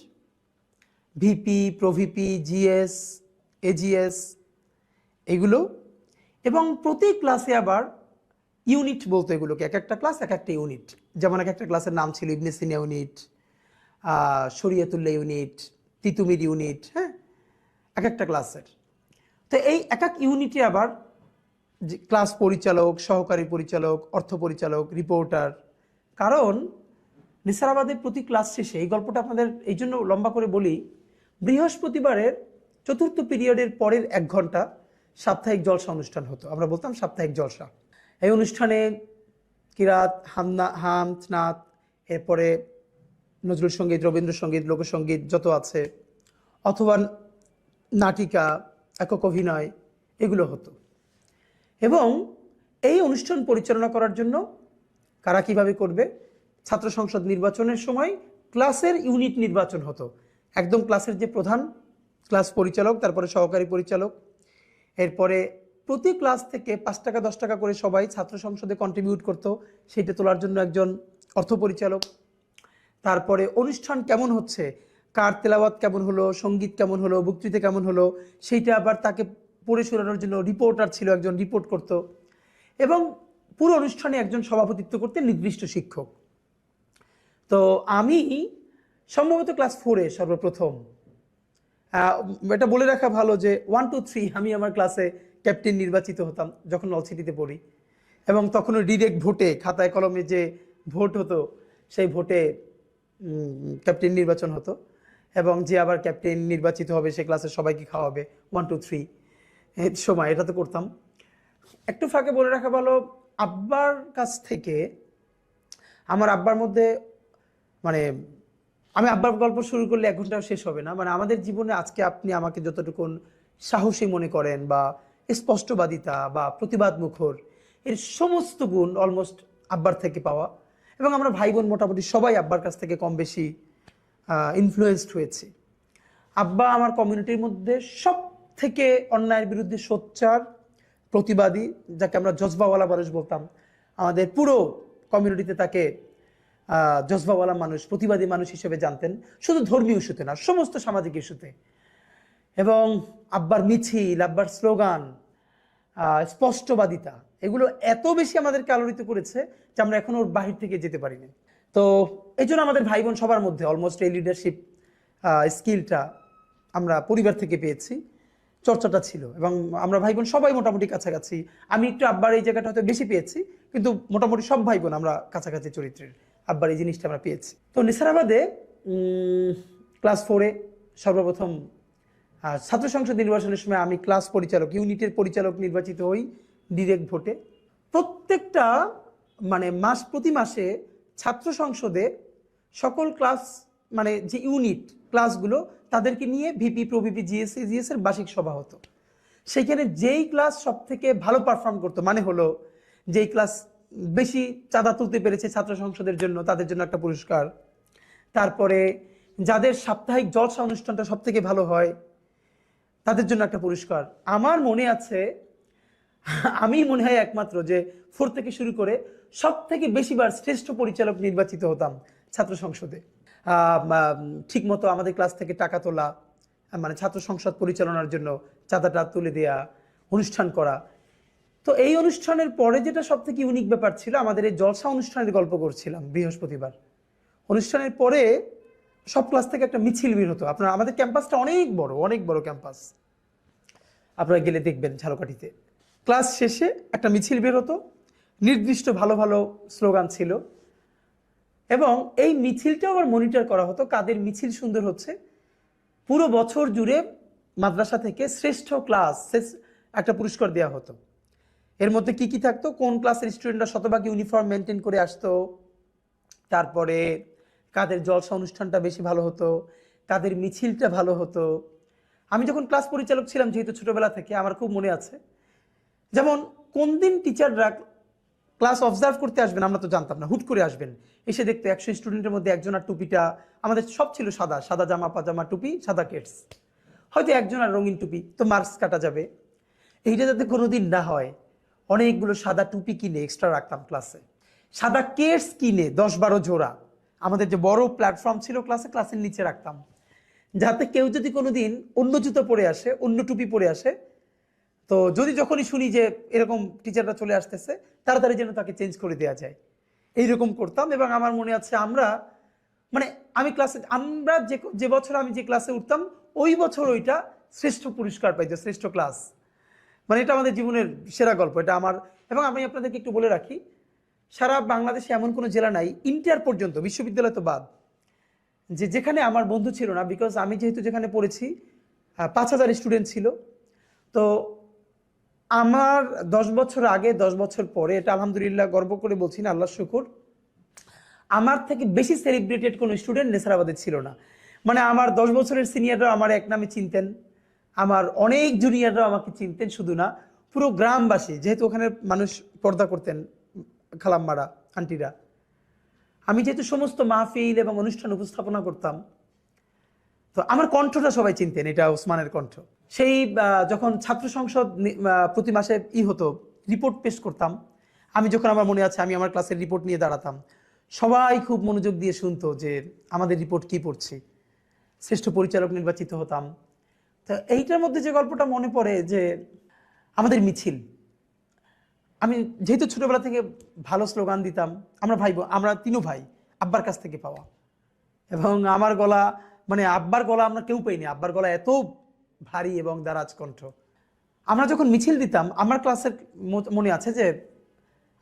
ভিপি, প্রভিপি, জিএস, এজিএস এগুলো, এবং প্রতি ক্লাসে আবার ইউনিট বলতো এগুলোকে, এক একটা ক্লাস এক একটা ইউনিট। যেমন এক একটা ক্লাসের নাম ছিল Ibn Sina unit, Shariatullah unit, Titumir unit, হ্যাঁ, এক একটা ক্লাসের। তো এই এক এক ইউনিটে আবার ক্লাস পরিচালক, সহকারী পরিচালক, অর্থ পরিচালক, রিপোর্টার। কারণ নেসারাবাদের প্রতি ক্লাস শেষে, এই গল্পটা আপনাদের এই জন্য লম্বা করে বলি, বৃহস্পতিবারের চতুর্থ পিরিয়ডের পরের 1 ঘন্টা সাপ্তাহিক জলসা অনুষ্ঠান হতো, আমরা বলতাম সাপ্তাহিক জলসা। এই অনুষ্ঠানে কিরাত, হামদ, নাত, এরপরে নজরুল সঙ্গীত, রবীন্দ্রসঙ্গীত, লোকসঙ্গীত যত আছে, অথবা নাটিকা, একক অভিনয়, এগুলো হতো। এবং এই অনুষ্ঠান পরিচালনা করার জন্য কারা কিভাবে করবে, ছাত্র সংসদ নির্বাচনের সময় ক্লাসের ইউনিট নির্বাচন হতো। একদম ক্লাসের যে প্রধান, ক্লাস পরিচালক, তারপরে সহকারী পরিচালক, এরপরে প্রতি ক্লাস থেকে 5 টাকা 10 টাকা করে সবাই ছাত্র সংসদে কন্ট্রিবিউট করতো, সেইটা তোলার জন্য একজন অর্থ পরিচালক। তারপরে অনুষ্ঠান কেমন হচ্ছে, কার তেলাওয়াত কেমন হলো, সঙ্গীত কেমন হলো, বক্তৃতা কেমন হলো, সেইটা আবার তাকে পড়ে শোনানোর জন্য রিপোর্টার ছিল, একজন রিপোর্ট করত। এবং পুরো অনুষ্ঠানে একজন সভাপতিত্ব করতে নির্দিষ্ট শিক্ষক। তো আমি সম্ভবত ক্লাস 4-এ সর্বপ্রথম, এটা বলে রাখা ভালো যে 1, 2, 3 আমি আমার ক্লাসে ক্যাপ্টেন নির্বাচিত হতাম যখন নল সিটিতে পড়ি। এবং তখনও ডিরেক্ট ভোটে, খাতায় কলমে যে ভোট হতো, সেই ভোটে ক্যাপ্টেন নির্বাচন হতো, এবং যে আবার ক্যাপ্টেন নির্বাচিত হবে সে ক্লাসের সবাইকে খাওয়াবে 1, 2, 3 এর সময়, এটা তো করতাম। একটু ফাঁকে বলে রাখা ভালো, আব্বার কাছ থেকে, আমার আব্বার মধ্যে, মানে আমি আব্বার গল্প শুরু করলে 1 ঘন্টাও শেষ হবে না। মানে আমাদের জীবনে আজকে আপনি আমাকে যতটুকুন সাহসী মনে করেন, বা স্পষ্টবাদিতা, বা প্রতিবাদ মুখর, এর সমস্ত গুণ অলমোস্ট আব্বার থেকে পাওয়া। এবং আমরা ভাই বোন মোটামুটি সবাই আব্বার কাছ থেকে কম বেশি ইনফ্লুয়েসড হয়েছি। আব্বা আমার কমিউনিটির মধ্যে সব থেকে অন্যায়ের বিরুদ্ধে সোচ্চার, প্রতিবাদী, যাকে আমরা জজবাওয়ালা মানুষ বলতাম। আমাদের পুরো কমিউনিটিতে তাকে জজবাওয়ালা মানুষ, প্রতিবাদী মানুষ হিসেবে জানতেন, শুধু ধর্মীয় ইস্যুতে না, সমস্ত সামাজিক ইস্যুতে। এবং আব্বার মিছিল, আব্বার স্লোগান, স্পষ্টবাদিতা, এগুলো এত বেশি আমাদেরকে আলোড়িত করেছে যে আমরা এখন ওর বাহির থেকে যেতে পারি না। তো এই জন্য আমাদের ভাই বোন সবার মধ্যে অলমোস্ট এই লিডারশিপ স্কিলটা আমরা পরিবার থেকে পেয়েছি, চর্চাটা ছিল, এবং আমরা ভাই বোন সবাই মোটামুটি কাছাকাছি। আমি একটু আব্বার এই জায়গাটা হয়তো বেশি পেয়েছি, কিন্তু মোটামুটি সব ভাই বোন আমরা কাছাকাছি চরিত্রের, আব্বার এই জিনিসটা আমরা পেয়েছি। তো নেসারাবাদে ক্লাস 4-এ সর্বপ্রথম ছাত্র সংসদ নির্বাচনের সময় আমি ক্লাস পরিচালক, ইউনিটের পরিচালক নির্বাচিত হই ডিরেক্ট ভোটে। প্রত্যেকটা মানে প্রতি মাসে ছাত্র সংসদে সকল ক্লাস মানে যে ইউনিট ক্লাসগুলো তাদেরকে নিয়ে ভিপি প্রভিপি জিএস এর বার্ষিক সভা হতো। সেইখানে যেই ক্লাস সব থেকে ভালো পারফর্ম করতো, মানে হলো যেই ক্লাস বেশি চাঁদা তুলতে পেরেছে ছাত্র সংসদের জন্য তাদের জন্য একটা পুরস্কার, তারপরে যাদের সাপ্তাহিক জলসা অনুষ্ঠানটা সব থেকে ভালো হয় তাদের জন্য একটা পুরস্কার। আমার মনে আছে, আমি মনে হয় একমাত্র যে 4 থেকে শুরু করে সব থেকে বেশিবার শ্রেষ্ঠ পরিচালক নির্বাচিত হতাম ছাত্র সংসদে। ঠিক মতো আমাদের ক্লাস থেকে টাকা তোলা, মানে ছাত্র সংসদ পরিচালনার জন্য চাঁদাটা তুলে দেয়া, অনুষ্ঠান করা। তো এই অনুষ্ঠানের পরে যেটা সব থেকে ইউনিক ব্যাপার ছিল, আমাদের এই জলসা অনুষ্ঠানের গল্প করছিলাম বৃহস্পতিবার। অনুষ্ঠানের পরে সব ক্লাস থেকে একটা মিছিল বের হতো। আপনারা, আমাদের ক্যাম্পাসটা অনেক বড় ক্যাম্পাস, আপনারা গেলে দেখবেন ঝালকাঠিতে। ক্লাস শেষে একটা মিছিল বের হতো, নির্দিষ্ট ভালো ভালো স্লোগান ছিল, এবং এই মিছিলটাও আবার মনিটর করা হতো কাদের মিছিল সুন্দর হচ্ছে। পুরো বছর জুড়ে মাদ্রাসা থেকে শ্রেষ্ঠ ক্লাস একটা পুরস্কার দেওয়া হতো। এর মধ্যে কি কি থাকতো, কোন ক্লাসের স্টুডেন্টরা শতভাগ ইউনিফর্ম মেনটেন করে আসতো, তারপরে কাদের জলসা অনুষ্ঠানটা বেশি ভালো হতো, কাদের মিছিলটা ভালো হতো। আমি যখন ক্লাস পরিচালক ছিলাম, যেহেতু ছোটবেলা থেকে, আমার খুব মনে আছে, যেমন কোন দিন টিচাররা ক্লাস অবজার্ভ করতে আসবেন আমরা তো জানতাম না, হুট করে আসবেন, এসে দেখতে 100 স্টুডেন্টের মধ্যে একজনের টুপিটা, আমাদের সব ছিল সাদা সাদা জামা পাজামা টুপি, সাদা কেটস, হয়তো একজনের রঙিন টুপি, তো মার্কস কাটা যাবে। এইটা যাতে কোনোদিন না হয়, অনেকগুলো সাদা টুপি কিনে এক্সট্রা রাখতাম ক্লাসে, সাদা কেটস কিনে 10-12 জোড়া আমাদের যে বড় প্ল্যাটফর্ম ছিল ক্লাসের নিচে রাখতাম, যাতে কেউ যদি কোনোদিন অন্য জুতো পরে আসে, অন্য টুপি পরে আসে, তো যখনই শুনি যে এরকম টিচাররা চলে আসতেছে, তাড়াতাড়ি যেন তাকে চেঞ্জ করে দেওয়া যায়, এইরকম করতাম। এবং আমার মনে আছে আমরা যে বছর আমি যে ক্লাসে উঠতাম, ওই বছর ওইটা শ্রেষ্ঠ পুরস্কার পাইতো, শ্রেষ্ঠ ক্লাস। মানে এটা আমাদের জীবনের সেরা গল্প এটা আমার। এবং আমি আপনাদেরকে একটু বলে রাখি, সারা বাংলাদেশে এমন কোনো জেলা নাই, ইন্টার পর্যন্ত, বিশ্ববিদ্যালয় তো বাদ, যেখানে আমার বন্ধু ছিল না। বিকজ আমি যেহেতু যেখানে পড়েছি 5000 স্টুডেন্ট ছিল। তো আমার 10 বছর আগে 10 বছর পরে, এটা আলহামদুলিল্লাহ গর্ব করে বলছি না, আল্লাহ শুকুর, আমার থেকে বেশি সেলিব্রেটেড কোনো স্টুডেন্ট নেসারাবাদে ছিল না। মানে আমার 10 বছরের সিনিয়ররাও আমার এক নামে চিনতেন, আমার অনেক জুনিয়ররাও আমাকে চিনতেন, শুধু না পুরো গ্রামবাসী, যেহেতু ওখানে মানুষ পর্দা করতেন, খালাম্মারা আন্টিরা। আমি যেহেতু সমস্ত মাহফিল এবং অনুষ্ঠান উপস্থাপনা করতাম, তো আমার কণ্ঠটা সবাই চিনতেন, এটা ওসমানের কণ্ঠ। সেই যখন ছাত্র সংসদ প্রতি মাসে হতো, রিপোর্ট পেশ করতাম, আমি যখন, আমার মনে আছে, আমি আমার ক্লাসের রিপোর্ট নিয়ে দাঁড়াতাম, সবাই খুব মনোযোগ দিয়ে শুনতো যে আমাদের রিপোর্ট কি পড়ছি, শ্রেষ্ঠ পরিচালক নির্বাচিত হতাম। তো এইটার মধ্যে যে গল্পটা মনে পড়ে, যে আমাদের মিছিল, আমি যেহেতু ছোটবেলা থেকে ভালো স্লোগান দিতাম, আমরা 3 ভাই, আব্বার কাছ থেকে পাওয়া, এবং আমার গলা, মানে আব্বার গলা আমরা কেউ পাইনি, আব্বার গলা এত ভারী এবং দারাজ কণ্ঠ। আমরা যখন মিছিল দিতাম, আমার ক্লাসের মনে আছে যে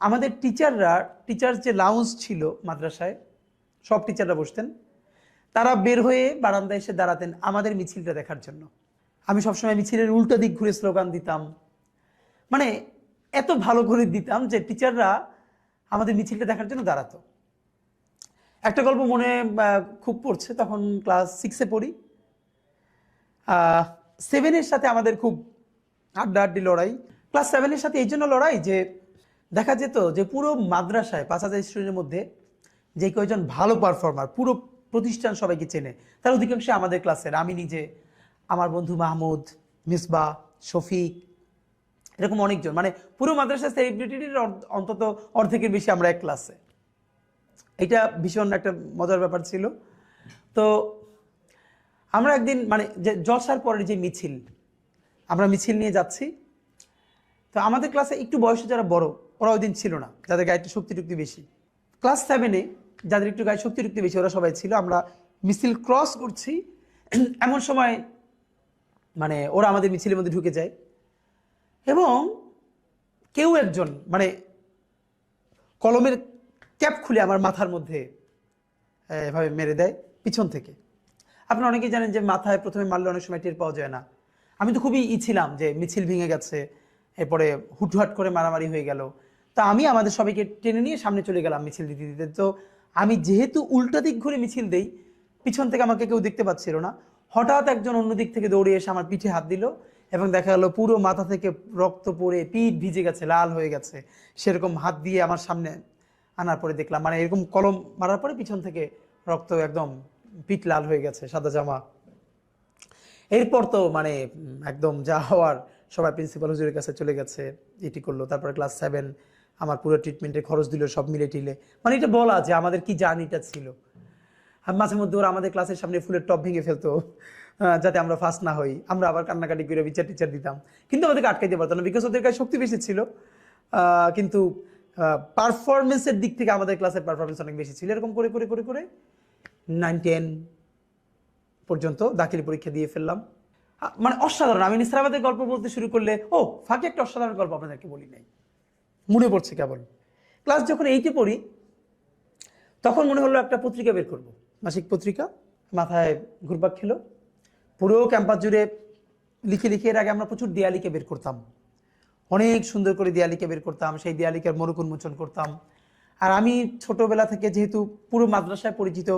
আমাদের টিচার যে লাউঞ্জ ছিল মাদ্রাসায়, সব টিচাররা বসতেন, তারা বের হয়ে বারান্দায় এসে দাঁড়াতেন আমাদের মিছিলটা দেখার জন্য। আমি সবসময় মিছিলের উল্টো দিক ঘুরে স্লোগান দিতাম, মানে এত ভালো করে দিতাম যে টিচাররা আমাদের মিছিলটা দেখার জন্য দাঁড়াতো। একটা গল্প মনে খুব পড়ছে, তখন ক্লাস 6-এ পড়ি। 7-এর সাথে আমাদের খুব আড্ডাআড্ডি লড়াই। ক্লাস 7-এর সাথে এই জন্য লড়াই যে দেখা যেত যে পুরো মাদ্রাসায় 5000 স্টুডেন্টের মধ্যে যে কয়েকজন ভালো পারফর্মার, পুরো প্রতিষ্ঠান সবাইকে চেনে, তার অধিকাংশ আমাদের ক্লাসের। আমি নিজে, আমার বন্ধু মাহমুদ, মিসবা, শফিক, এরকম অনেকজন, মানে পুরো মাদ্রাসা সেলিব্রিটির অন্তত অর্ধেকের বেশি আমরা এক ক্লাসে। এটা ভীষণ একটা মজার ব্যাপার ছিল। তো আমরা একদিন, মানে যে জলসার পরের যে মিছিল, আমরা মিছিল নিয়ে যাচ্ছি। তো আমাদের ক্লাসে একটু বয়সে যারা বড়, ওরা ওই দিন ছিল না, যাদের গায়ে একটু শক্তি টুক্তি বেশি। ক্লাস 7-এ যাদের একটু গায়ে শক্তি টুক্তি বেশি ওরা সবাই ছিল। আমরা মিছিল ক্রস করছি, এমন সময় মানে ওরা আমাদের মিছিলের মধ্যে ঢুকে যায় এবং কেউ একজন মানে কলমের ক্যাপ খুলে আমার মাথার মধ্যে এভাবে মেরে দেয় পিছন থেকে। আপনারা অনেকেই জানেন যে মাথায় প্রথমে মারলে অনেক সময় টের পাওয়া যায় না। আমি তো খুবই ছিলাম যে মিছিল ভেঙে গেছে, এরপরে হুটহাট করে মারামারি হয়ে গেল। তো আমি আমাদের সবাইকে টেনে নিয়ে সামনে চলে গেলাম মিছিল দিতে দিতে। তো আমি যেহেতু উল্টা দিক ঘুরে মিছিল দেই, পিছন থেকে আমাকে কেউ দেখতে পাচ্ছিল না। হঠাৎ একজন অন্য দিক থেকে দৌড়ে এসে আমার পিঠে হাত দিল এবং দেখা গেল পুরো মাথা থেকে রক্ত পড়ে পিঠ ভিজে গেছে, লাল হয়ে গেছে। সেরকম হাত দিয়ে আমার সামনে আনার পরে দেখলাম মানে এরকম কলম মারার পরে পিছন থেকে রক্ত, একদম পিঠ লাল হয়ে গেছে, সাদা জামা। এরপর তো মানে একদম যা হওয়ার, সবাই প্রিন্সিপাল হুজুরের কাছে চলে গেছে, এটি করলো। তারপরে ক্লাস 7 আমার পুরো ট্রিটমেন্টের খরচ দিল সব মিলে টিলে। মানে এটা বলা যে আমাদের কি জার্নিটা ছিল। আর মাঝে মধ্যে ওরা আমাদের ক্লাসের সামনে ফুলের টপ ভেঙে ফেলতো যাতে আমরা ফার্স্ট না হই। আমরা আবার কান্নাকাটি করে বিচার টিচার দিতাম, কিন্তু আমাদেরকে আটকাইতে পারতো না, বিকজ ওদের কাছে শক্তি বেশি ছিল। কিন্তু পারফরমেন্সের দিক থেকে আমাদের ক্লাসের পারফরমেন্স অনেক বেশি ছিল। এরকম করে করে করে করে 9-10 পর্যন্ত দাখিলি পরীক্ষা দিয়ে ফেললাম। মানে অসাধারণ। আমি নিসারাবাদের গল্প বলতে শুরু করলে ফাঁকে একটা অসাধারণ গল্প আপনাদেরকে বলি নাই, মনে পড়ছে কেবল। ক্লাস যখন 8-এ পড়ি তখন মনে হলো একটা পত্রিকা বের করব, মাসিক পত্রিকা। মাথায় ঘুরপাক খেলো, পুরো ক্যাম্পাস জুড়ে লিখে লিখে। এর আগে আমরা প্রচুর দেয়ালিকা বের করতাম, অনেক সুন্দর করে দেয়ালিকা বের করতাম, সেই দেয়ালিকার মোড়ক উন্মোচন করতাম। আর আমি ছোটবেলা থেকে যেহেতু পুরো মাদ্রাসায় পরিচিত,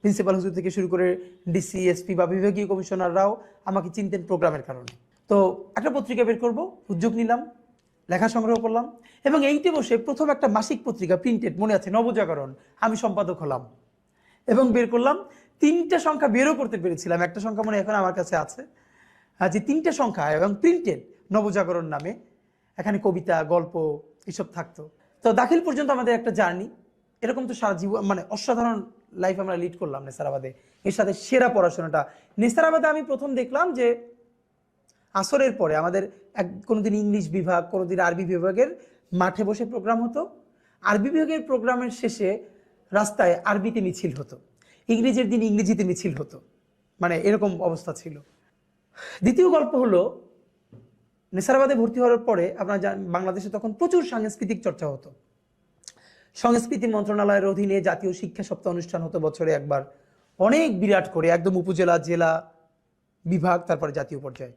প্রিন্সিপাল হুজুর থেকে শুরু করে ডিসি, এসপি বা বিভাগীয় কমিশনাররাও আমাকে চিনতেন প্রোগ্রামের কারণে। তো একটা পত্রিকা বের করব উদ্যোগ নিলাম, লেখা সংগ্রহ করলাম এবং 8-এ বসে প্রথম একটা মাসিক পত্রিকা প্রিন্টেড, মনে আছে, নবজাগরণ, আমি সম্পাদক হলাম এবং বের করলাম। 3টা সংখ্যা বেরও করতে পেরেছিলাম। একটা সংখ্যা মনে এখন আমার কাছে আছে, যে 3টে সংখ্যা এবং প্রিন্টেড নবজাগরণ নামে। এখানে কবিতা, গল্প এসব থাকতো। তো দাখিল পর্যন্ত আমাদের একটা জার্নি। এরকম তো সারা জীবন মানে অসাধারণ লাইফ আমরা লিড করলাম নেসারাবাদে। এর সাথে সেরা পড়াশোনাটা নেসারাবাদে আমি প্রথম দেখলাম যে আসরের পরে আমাদের কোনোদিন ইংলিশ বিভাগ, কোনোদিন আরবি বিভাগের মাঠে বসে প্রোগ্রাম হতো। আরবি বিভাগের প্রোগ্রামের শেষে রাস্তায় আরবিতে মিছিল হতো, ইংরেজির দিন ইংরেজিতে মিছিল হতো। মানে এরকম অবস্থা ছিল। দ্বিতীয় গল্প হলো, নেসারাবাদে ভর্তি হওয়ার পরে আপনারা বাংলাদেশে তখন প্রচুর সাংস্কৃতিক চর্চা হতো। সংস্কৃতি মন্ত্রণালয়ের অধীনে জাতীয় শিক্ষা সপ্তাহ অনুষ্ঠান হতো বছরে একবার, অনেক বিরাট করে, একদম উপজেলা, জেলা, বিভাগ, তারপরে জাতীয় পর্যায়ে।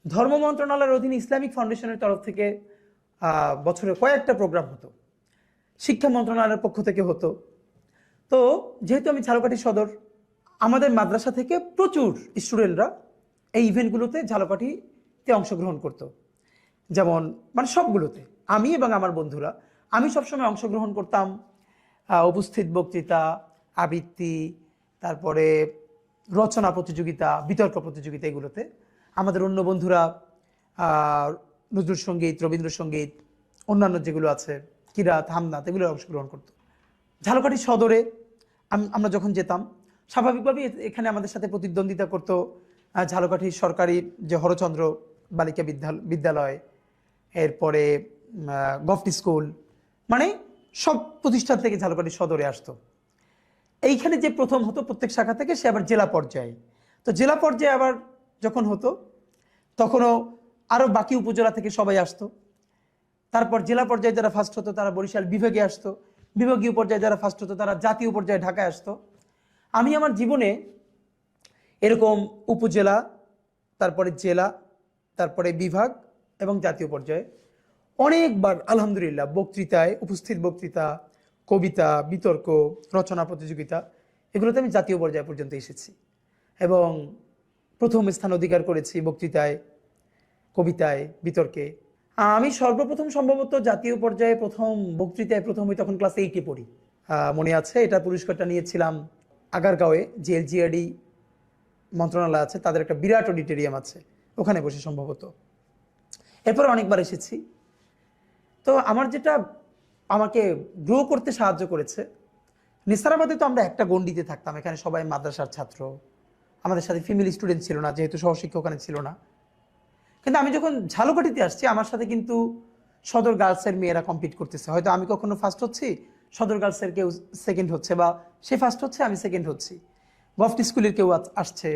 ধর্ম মন্ত্রণালয়ের অধীনে ইসলামিক ফাউন্ডেশনের তরফ থেকে বছরে কয়েকটা প্রোগ্রাম হতো, শিক্ষা মন্ত্রণালয়ের পক্ষ থেকে হতো। তো যেহেতু আমি ঝালকাঠি সদর, আমাদের মাদ্রাসা থেকে প্রচুর স্টুডেন্টরা এই ইভেন্টগুলোতে ঝালকাঠিতে অংশগ্রহণ করতো। যেমন মানে সবগুলোতে আমি এবং আমার বন্ধুরা, আমি সবসময় অংশগ্রহণ করতাম। উপস্থিত বক্তৃতা, আবৃত্তি, তারপরে রচনা প্রতিযোগিতা, বিতর্ক প্রতিযোগিতা, এগুলোতে। আমাদের অন্য বন্ধুরা নজরুল সঙ্গীত, রবীন্দ্রসঙ্গীত, অন্যান্য যেগুলো আছে, কিরাত, হামনাত, এগুলো অংশগ্রহণ করতো। ঝালকাঠি সদরে আমরা যখন যেতাম, স্বাভাবিকভাবেই এখানে আমাদের সাথে প্রতিদ্বন্দ্বিতা করতো ঝালকাঠি সরকারি যে হরচন্দ্র বালিকা বিদ্যালয়, এরপরে গভর্নমেন্ট স্কুল, মানে সব প্রতিষ্ঠান থেকে ঝালকাঠি সদরে আসতো। এইখানে যে প্রথম হতো প্রত্যেক শাখা থেকে, সে আবার জেলা পর্যায়ে। তো জেলা পর্যায়ে আবার যখন হতো তখনও আরও বাকি উপজেলা থেকে সবাই আসতো। তারপর জেলা পর্যায়ে যারা ফার্স্ট হতো তারা বরিশাল বিভাগে আসতো, বিভাগীয় পর্যায়ে যারা ফার্স্ট হতো তারা জাতীয় পর্যায়ে ঢাকায় আসতো। আমি আমার জীবনে এরকম উপজেলা, তারপরে জেলা, তারপরে বিভাগ এবং জাতীয় পর্যায়ে অনেকবার আলহামদুলিল্লাহ বক্তৃতায়, উপস্থিত বক্তৃতা, কবিতা, বিতর্ক, রচনা প্রতিযোগিতা, এগুলোতে আমি জাতীয় পর্যায় পর্যন্ত এসেছি এবং প্রথম স্থান অধিকার করেছি বক্তৃতায়, কবিতায়, বিতর্কে। আমি সর্বপ্রথম সম্ভবত জাতীয় পর্যায়ে প্রথম বক্তৃতায় প্রথম হই তখন ক্লাস 8-এ পড়ি। মনে আছে, এটা পুরস্কারটা নিয়েছিলাম আগারগাঁওয়ে, যে এলজিআরডি মন্ত্রণালয় আছে, তাদের একটা বিরাট অডিটোরিয়াম আছে, ওখানে বসে সম্ভবত। এরপর অনেকবার এসেছি। তো আমার যেটা আমাকে গ্রো করতে সাহায্য করেছে, নেসারাবাদে তো আমরা একটা গণ্ডিতে থাকতাম, এখানে সবাই মাদ্রাসার ছাত্র, আমাদের সাথে ফিমেল স্টুডেন্ট ছিল না, যেহেতু সহশিক্ষক ওখানে ছিল না। কিন্তু আমি যখন ঝালকাঠিতে আসছি, আমার সাথে কিন্তু সদর গার্লসের মেয়েরা কম্পিট করতেছে। হয়তো আমি কখনো ফার্স্ট হচ্ছি, সদর গার্লসের কেউ সেকেন্ড হচ্ছে বা সে ফার্স্ট হচ্ছে আমি সেকেন্ড হচ্ছি, গভট স্কুলের কেউ আসছে,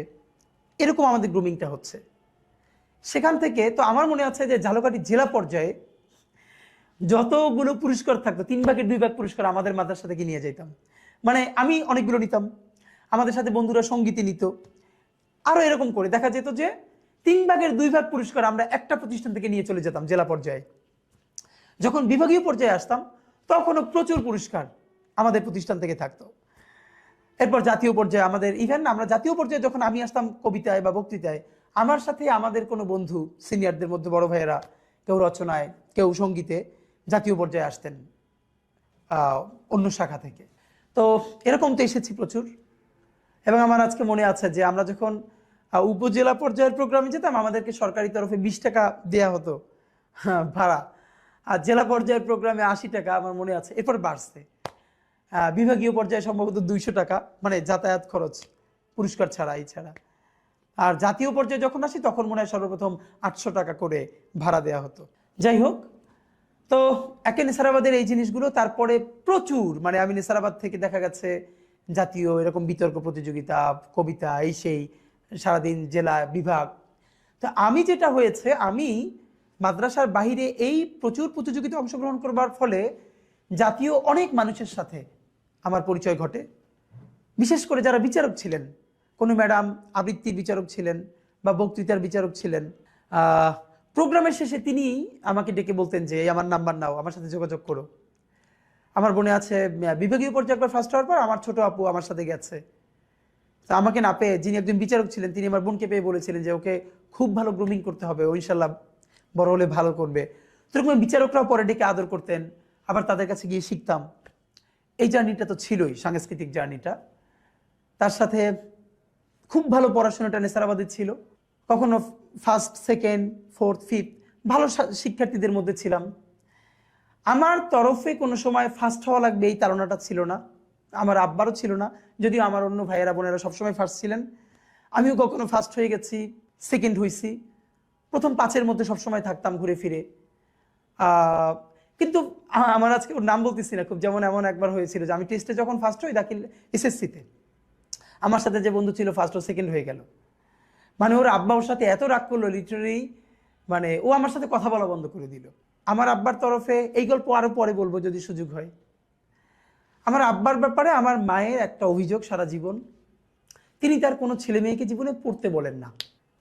এরকম আমাদের গ্রুমিংটা হচ্ছে। সেখান থেকে তো আমার মনে আছে যে ঝালকাঠি জেলা পর্যায়ে যতগুলো পুরস্কার থাকতো 3/2 পুরস্কার আমাদের মাদ্রাসা থেকে নিয়ে যেতাম। মানে আমি অনেকগুলো নিতাম, আমাদের সাথে বন্ধুরা সঙ্গীতে নিত, আরো এরকম করে দেখা যেত যে 3/2 পুরস্কার আমরা একটা প্রতিষ্ঠান থেকে নিয়ে চলে যেতাম জেলা পর্যায়ে। যখন বিভাগীয় পর্যায়ে আসতাম তখনও প্রচুর পুরস্কার আমাদের প্রতিষ্ঠান থেকে থাকতো। এরপর জাতীয় পর্যায়ে আমাদের ইভেন আমরা জাতীয় পর্যায়ে যখন আমি আসতাম কবিতায় বা বক্তৃতায়, আমার সাথে আমাদের কোনো বন্ধু সিনিয়রদের মধ্যে বড় ভাইয়েরা কেউ রচনায় কেউ সঙ্গীতে জাতীয় পর্যায়ে আসতেন অন্য শাখা থেকে। তো এরকম তো এসেছি প্রচুর। এবং আমার আজকে মনে আছে যে আমরা যখন উপজেলা পর্যায়ের প্রোগ্রামে যেতাম আমাদেরকে সরকারি তরফে 20 টাকা দেয়া হতো ভাড়া, আর জেলা পর্যায়ের প্রোগ্রামে 80 টাকা আমার মনে আছে। এরপর বাড়ছে, বিভাগীয় পর্যায়ে সম্ভবত 200 টাকা, মানে যাতায়াত খরচ পুরস্কার ছাড়া এই ছাড়া। আর জাতীয় পর্যায়ে যখন আসি তখন মনে হয় সর্বপ্রথম 800 টাকা করে ভাড়া দেওয়া হতো। যাই হোক, তো একে নেসারাবাদের এই জিনিসগুলো, তারপরে প্রচুর মানে আমি নেসারাবাদ থেকে দেখা গেছে জাতীয় এরকম বিতর্ক প্রতিযোগিতা, কবিতা, এই সেই, সারাদিন জেলা বিভাগ। তো আমি যেটা হয়েছে, আমি মাদ্রাসার বাইরে এই প্রচুর প্রতিযোগিতায় অংশগ্রহণ করবার ফলে জাতীয় অনেক মানুষের সাথে আমার পরিচয় ঘটে। বিশেষ করে যারা বিচারক ছিলেন, কোনো ম্যাডাম আবৃত্তির বিচারক ছিলেন বা বক্তৃতার বিচারক ছিলেন, প্রোগ্রামের শেষে তিনি আমাকে ডেকে বলতেন যে আমার নাম্বার নাও, আমার সাথে যোগাযোগ করো। আমার মনে আছে বিভাগীয় পর্যায়ে একবার ফার্স্ট হওয়ার পর আমার ছোট আপু আমার সাথে গেছে, তা আমাকে না পেয়ে যিনি একজন বিচারক ছিলেন তিনি আমার বোনকে পেয়ে বলেছিলেন যে ওকে খুব ভালো গ্রুমিং করতে হবে, ও ইনশাল্লাহ বড় হলে ভালো করবে। সেরকম বিচারকরাও পরে ডেকে আদর করতেন, আবার তাদের কাছে গিয়ে শিখতাম। এই জার্নিটা তো ছিলই, সাংস্কৃতিক জার্নিটা। তার সাথে খুব ভালো পড়াশোনাটা নেসারাবাদে ছিল। কখনো ফার্স্ট, সেকেন্ড, ফোর্থ, ফিফথ ভালো শিক্ষার্থীদের মধ্যে ছিলাম। আমার তরফে কোনো সময় ফার্স্ট হওয়া লাগবে এই তাড়নাটা ছিল না, আমার আব্বারও ছিল না। যদিও আমার অন্য ভাইয়েরা বোনেরা সবসময় ফার্স্ট ছিলেন, আমিও কখনো ফার্স্ট হয়ে গেছি, সেকেন্ড হয়েছি, প্রথম 5-এর মধ্যে সবসময় থাকতাম ঘুরে ফিরে। কিন্তু আমার আজকে ওর নাম বলতেছি না খুব, যেমন এমন একবার হয়েছিল যে আমি টেস্টে যখন ফার্স্ট হই দাখিল এসএসসিতে, আমার সাথে যে বন্ধু ছিল ফার্স্ট ও সেকেন্ড হয়ে গেল। মানে ওর আব্বা ওর সাথে এত রাগ করলো, লিটারালি মানে ও আমার সাথে কথা বলা বন্ধ করে দিল। আমার আব্বার তরফে, এই গল্প আরো পরে বলবো যদি সুযোগ হয়। আমার আব্বার ব্যাপারে আমার মায়ের একটা অভিযোগ সারা জীবন, তিনি তার কোনো ছেলে মেয়েকে জীবনে পড়তে বলেন না,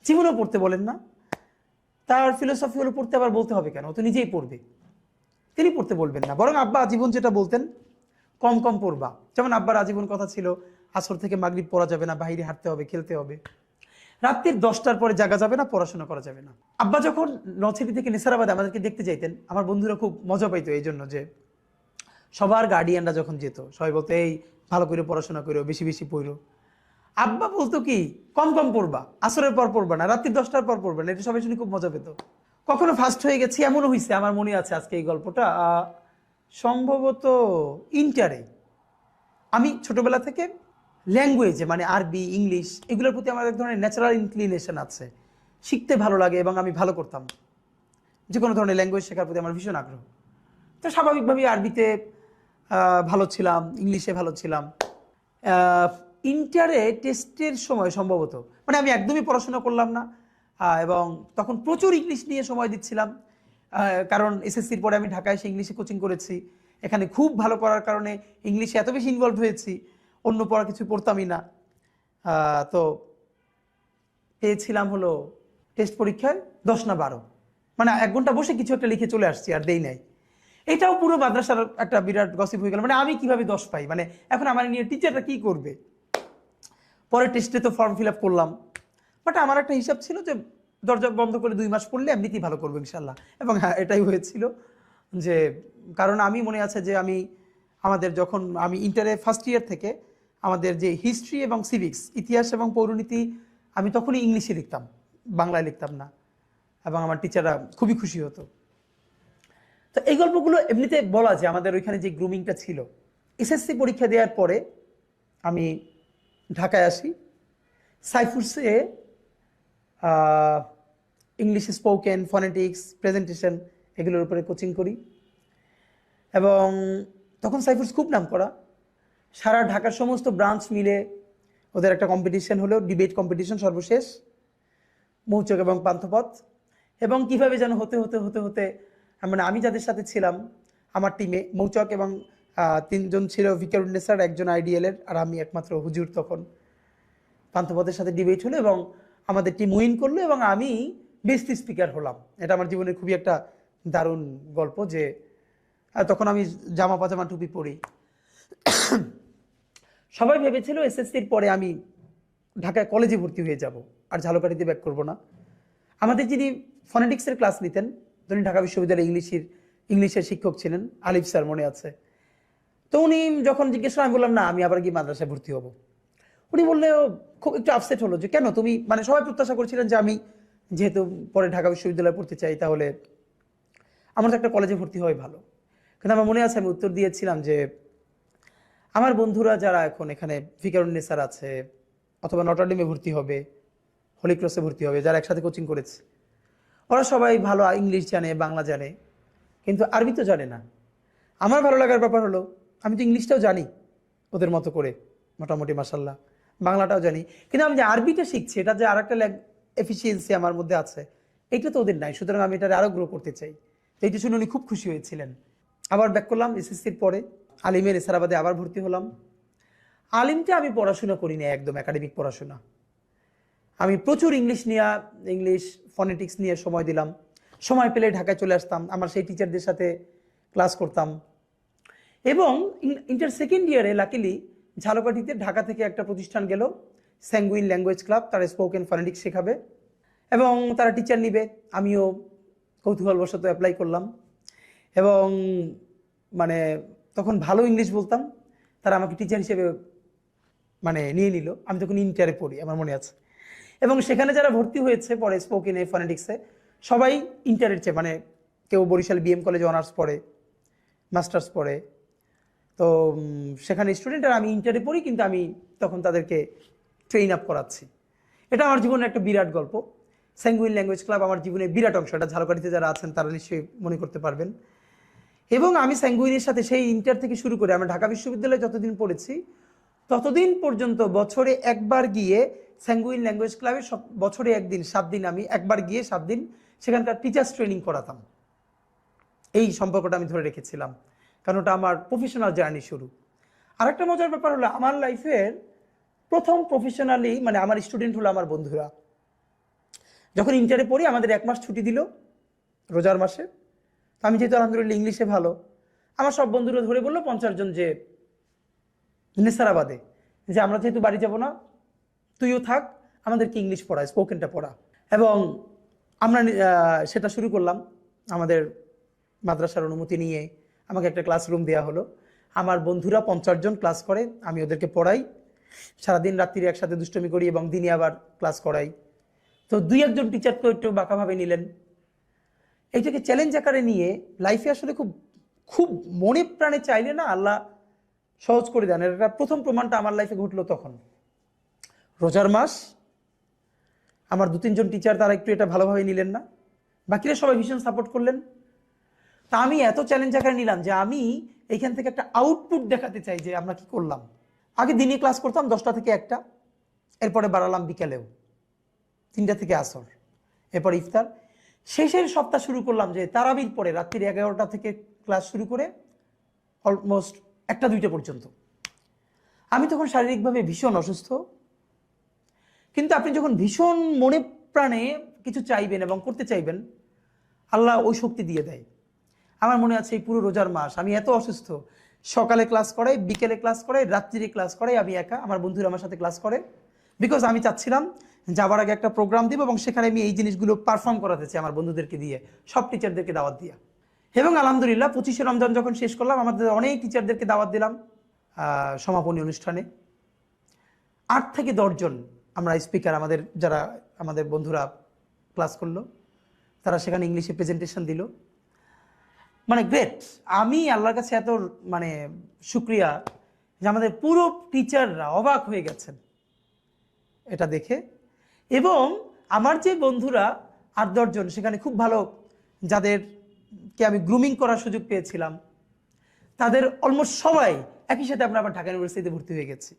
জীবনেও পড়তে বলেন না। তার ফিলোসফি হলো পড়তে আবার বলতে হবে কেন, ও তো নিজেই পড়বে, তিনি পড়তে বলবেন না। বরং আব্বা আজীবন যেটা বলতেন, কম কম পড়বা। যেমন আব্বার আজীবন কথা ছিল আসর থেকে মাগরিব পড়া যাবে না, বাইরে হাঁটতে হবে, খেলতে হবে, রাত্রির 10টার পরে জাগা যাবে না, পড়াশোনা করা যাবে না। আব্বা যখন নলছিটি থেকে নেসারাবাদে আমাদেরকে দেখতে যাইতেন, আমার বন্ধুরা খুব মজা পাইতো এই জন্য যে সবার গার্ডিয়ানরা যখন যেত সবাই বলতো এই ভালো করে পড়াশোনা করো, বেশি বেশি পড়ো। আব্বা বলতো কি কম কম পড়বা, আসরের পর পড়বা না, রাত্রি 10টার পর পড়বা না। এটা সবাই শুনে খুব মজা পেত। কখনো ফার্স্ট হয়ে গেছি এমনও হয়েছে, আমার মনে আছে আজকে এই গল্পটা, সম্ভবত ইন্টারে। আমি ছোটবেলা থেকে ল্যাঙ্গুয়েজে মানে আরবি, ইংলিশ এগুলোর প্রতি আমার এক ধরনের ন্যাচারাল ইনক্লিনেশন আছে, শিখতে ভালো লাগে এবং আমি ভালো করতাম। যে কোনো ধরনের ল্যাঙ্গুয়েজ শেখার প্রতি আমার ভীষণ আগ্রহ। তো স্বাভাবিকভাবেই আরবিতে ভালো ছিলাম, ইংলিশে ভালো ছিলাম। ইন্টারে টেস্টের সময় সম্ভবত মানে আমি একদমই পড়াশোনা করলাম না, এবং তখন প্রচুর ইংলিশ নিয়ে সময় দিচ্ছিলাম, কারণ এসএসসির পরে আমি ঢাকায় এসে ইংলিশে কোচিং করেছি। এখানে খুব ভালো করার কারণে ইংলিশে এত বেশি ইনভলভ হয়েছি, অন্য পড়া কিছু পড়তামই না। তো পেয়েছিলাম হলো টেস্ট পরীক্ষায় 10 না 12, মানে 1 ঘন্টা বসে কিছু একটা লিখে চলে আসছি, আর দেই নাই। এটাও পুরো মাদ্রাসার একটা বিরাট গসিপ হয়ে গেল, মানে আমি কিভাবে 10 পাই, মানে এখন আমার নিয়ে টিচাররা কি করবে। পরে টেস্টে তো ফর্ম ফিল আপ করলাম, বাট আমার একটা হিসাব ছিল যে দরজা বন্ধ করে 2 মাস পড়লে এমনিতেই ভালো করবো ইনশাল্লাহ। এবং হ্যাঁ, এটাই হয়েছিল। যে কারণ আমি মনে আছে যে আমাদের যখন আমি ইন্টারে ফার্স্ট ইয়ার থেকে আমাদের যে হিস্ট্রি এবং সিভিক্স, ইতিহাস এবং পৌরনীতি, আমি তখনই ইংলিশে লিখতাম, বাংলায় লিখতাম না, এবং আমার টিচাররা খুবই খুশি হতো। তো এই গল্পগুলো এমনিতে বলা যে আমাদের ওইখানে যে গ্রুমিংটা ছিল। এসএসসি পরীক্ষা দেওয়ার পরে আমি ঢাকায় আসি, সাইফুরসে ইংলিশ স্পোকেন, ফনেটিক্স, প্রেজেন্টেশন এগুলোর উপরে কোচিং করি। এবং তখন সাইফুডস খুব নাম করা, সারা ঢাকার সমস্ত ব্রাঞ্চ মিলে ওদের একটা কম্পিটিশন হলো, ডিবেট কম্পিটিশন সর্বশেষ, মৌচক এবং পান্থপথ। এবং কিভাবে যেন হতে হতে হতে হতে মানে আমি যাদের সাথে ছিলাম আমার টিমে, মৌচক এবং 3 জন ছিল, ভিকারুন্নেসার, একজন আইডিএলের, আর আমি একমাত্র হুজুর। তখন পান্থপথের সাথে ডিবেট হলো এবং আমাদের টিম উইন করলো এবং আমি বেস্ট স্পিকার হলাম। এটা আমার জীবনের খুবই একটা দারুণ গল্প, যে তখন আমি জামা পাজামা টুপি পরি। সবাই ভেবেছিল এসএসসির পরে আমি ঢাকায় কলেজে ভর্তি হয়ে যাব, আর ঝালকাঠিতে ব্যাক করব না। আমাদের যিনি ফনেটিক্সের ক্লাস নিতেন, তিনি ঢাকা বিশ্ববিদ্যালয়ে ইংলিশের শিক্ষক ছিলেন, আলিফ স্যার, মনে আছে। তো উনি যখন জিজ্ঞেস করেন, আমি বললাম না, আমি আবার গিয়ে মাদ্রাসায় ভর্তি হব। উনি বললে খুব একটু আপসেট হলো, যে কেন তুমি, মানে সবাই প্রত্যাশা করছিলেন যে আমি যেহেতু পরে ঢাকা বিশ্ববিদ্যালয়ে পড়তে চাই, তাহলে আমার তো একটা কলেজে ভর্তি হওয়াই ভালো। কিন্তু আমার মনে আছে আমি উত্তর দিয়েছিলাম যে আমার বন্ধুরা যারা এখন এখানে ভিকারুন্নেসার আছে, অথবা নটরডেমে ভর্তি হবে, হলি ক্রসে ভর্তি হবে, যারা একসাথে কোচিং করেছে, ওরা সবাই ভালো ইংলিশ জানে, বাংলা জানে, কিন্তু আরবি তো জানে না। আমার ভালো লাগার ব্যাপার হলো আমি তো ইংলিশটাও জানি ওদের মতো করে মোটামুটি, মাশাল্লাহ, বাংলাটাও জানি, কিন্তু আমি যে আরবিটা শিখছি, এটা যে আর একটা এফিসিয়েন্সি আমার মধ্যে আছে, এইটা তো ওদের নাই। সুতরাং আমি এটা আরও গ্রো করতে চাই। তো এইটা শুনে উনি খুব খুশি হয়েছিলেন। আবার ব্যাক করলাম এসএসসির পরে, আলিমের এসারাবাদে আবার ভর্তি হলাম। আলিমটা আমি পড়াশোনা করি না, একদম একাডেমিক পড়াশোনা। আমি প্রচুর ইংলিশ ফনেটিক্স নিয়ে সময় দিলাম। সময় পেলে ঢাকায় চলে আসতাম, আমার সেই টিচারদের সাথে ক্লাস করতাম। এবং ইন্টার সেকেন্ড ইয়ারে লাকিলি ঝালকাঠিতে ঢাকা থেকে একটা প্রতিষ্ঠান গেল, স্যাঙ্গুইন ল্যাঙ্গুয়েজ ক্লাব, তারা স্পোকেন ফনেটিক্স শেখাবে এবং তারা টিচার নিবে। আমিও কৌতূহলবশত অ্যাপ্লাই করলাম এবং মানে তখন ভালো ইংলিশ বলতাম, তারা আমাকে টিচার হিসেবে মানে নিয়ে নিল। আমি তখন ইন্টারে পড়ি, আমার মনে আছে। এবং সেখানে যারা ভর্তি হয়েছে পরে স্পোকেনে ফনেটিক্সে, সবাই ইন্টারের চেয়ে, মানে কেউ বরিশাল বিএম কলেজে অনার্স পড়ে, মাস্টার্স পড়ে। তো সেখানে স্টুডেন্ট, আর আমি ইন্টারে পড়ি, কিন্তু আমি তখন তাদেরকে ট্রেন আপ করাচ্ছি। এটা আমার জীবনের একটা বিরাট গল্প। স্যাঙ্গুইন ল্যাঙ্গুয়েজ ক্লাব আমার জীবনের বিরাট অংশ। এটা ঝালকাঠিতে যারা আছেন তারা নিশ্চয়ই মনে করতে পারবেন। এবং আমি স্যাঙ্গুইনের সাথে সেই ইন্টার থেকে শুরু করে আমরা ঢাকা বিশ্ববিদ্যালয়ে যতদিন পড়েছি, ততদিন পর্যন্ত বছরে একবার গিয়ে স্যাঙ্গুইন ল্যাঙ্গুয়েজ ক্লাবে, সব বছরে একদিন 7 দিন আমি একবার গিয়ে 7 দিন সেখানকার টিচার্স ট্রেনিং করাতাম। এই সম্পর্কটা আমি ধরে রেখেছিলাম, কারণ ওটা আমার প্রফেশনাল জার্নি শুরু। আরেকটা মজার ব্যাপার হলো, আমার লাইফের প্রথম প্রফেশনালি মানে আমার স্টুডেন্ট হলো আমার বন্ধুরা। যখন ইন্টারে পড়ি আমাদের 1 মাস ছুটি দিল রোজার মাসে। আমি যেহেতু আলহামদুলিল্লাহ ইংলিশে ভালো, আমার সব বন্ধুরা ধরে বললো 50 জন যে নেসারাবাদে, যে আমরা যেহেতু বাড়ি যাব না, তুইও থাক, আমাদেরকে ইংলিশ পড়া, স্পোকেনটা পড়া। এবং আমরা সেটা শুরু করলাম। আমাদের মাদ্রাসার অনুমতি নিয়ে আমাকে একটা ক্লাসরুম দেওয়া হলো। আমার বন্ধুরা 50 জন ক্লাস করে, আমি ওদেরকে পড়াই, সারাদিন রাত্রিরে একসাথে দুষ্টমি করি এবং দিনে আবার ক্লাস করাই। তো 2-1 জন টিচার তো একটু বাঁকাভাবে নিলেন। এইটাকে চ্যালেঞ্জ আকারে নিয়ে লাইফে আসলে খুব খুব মনে প্রাণে চাইলে না আল্লাহ সহজ করে দেন। এটা প্রথম প্রমাণটা আমার লাইফে ঘটলো তখন। রোজার মাস, আমার 2-3 জন টিচার তারা একটু এটা ভালোভাবে নিলেন না, বাকিরা সবাই ভীষণ সাপোর্ট করলেন। তা আমি এত চ্যালেঞ্জ আকারে নিলাম যে আমি এইখান থেকে একটা আউটপুট দেখাতে চাই যে আমরা কি করলাম। আগে দিনে ক্লাস করতাম 10টা থেকে 1টা, এরপরে বাড়ালাম বিকালেও 3টা থেকে আসর, এরপর ইফতার। শেষের সপ্তাহ শুরু করলাম যে তারাবির পরে রাত্রি 11টা থেকে ক্লাস শুরু করে অলমোস্ট 1টা-2টা পর্যন্ত। আমি তখন শারীরিকভাবে ভীষণ অসুস্থ, কিন্তু আপনি যখন ভীষণ মনে প্রাণে কিছু চাইবেন এবং করতে চাইবেন, আল্লাহ ওই শক্তি দিয়ে দেয়। আমার মনে আছে এই পুরো রোজার মাস আমি এত অসুস্থ, সকালে ক্লাস করাই, বিকেলে ক্লাস করাই, রাত্রিরে ক্লাস করাই, আমি একা, আমার বন্ধুরা আমার সাথে ক্লাস করে, বিকজ আমি চাচ্ছিলাম যাবার আগে একটা প্রোগ্রাম দিব এবং সেখানে আমি এই জিনিসগুলো পারফর্ম করাতে চাই আমার বন্ধুদেরকে দিয়ে, সব টিচারদেরকে দাওয়াত দিয়া। এবং আলহামদুলিল্লাহ 25শে রমজান যখন শেষ করলাম, আমাদের অনেক টিচারদেরকে দাওয়াত দিলাম সমাপনী অনুষ্ঠানে। 8 থেকে 10 জন আমরা স্পিকার, যারা আমাদের বন্ধুরা ক্লাস করলো, তারা সেখানে ইংলিশে প্রেজেন্টেশন দিল। মানে গ্রেট। আমি আল্লাহর কাছে এত মানে শুক্রিয়া যে আমাদের পুরো টিচাররা অবাক হয়ে গেছেন এটা দেখে। এবং আমার যে বন্ধুরা 8-10 জন সেখানে খুব ভালো, যাদেরকে আমি গ্রুমিং করার সুযোগ পেয়েছিলাম, তাদের অলমোস্ট সবাই একই সাথে আমরা আবার ঢাকা ইউনিভার্সিটিতে ভর্তি হয়ে গেছি।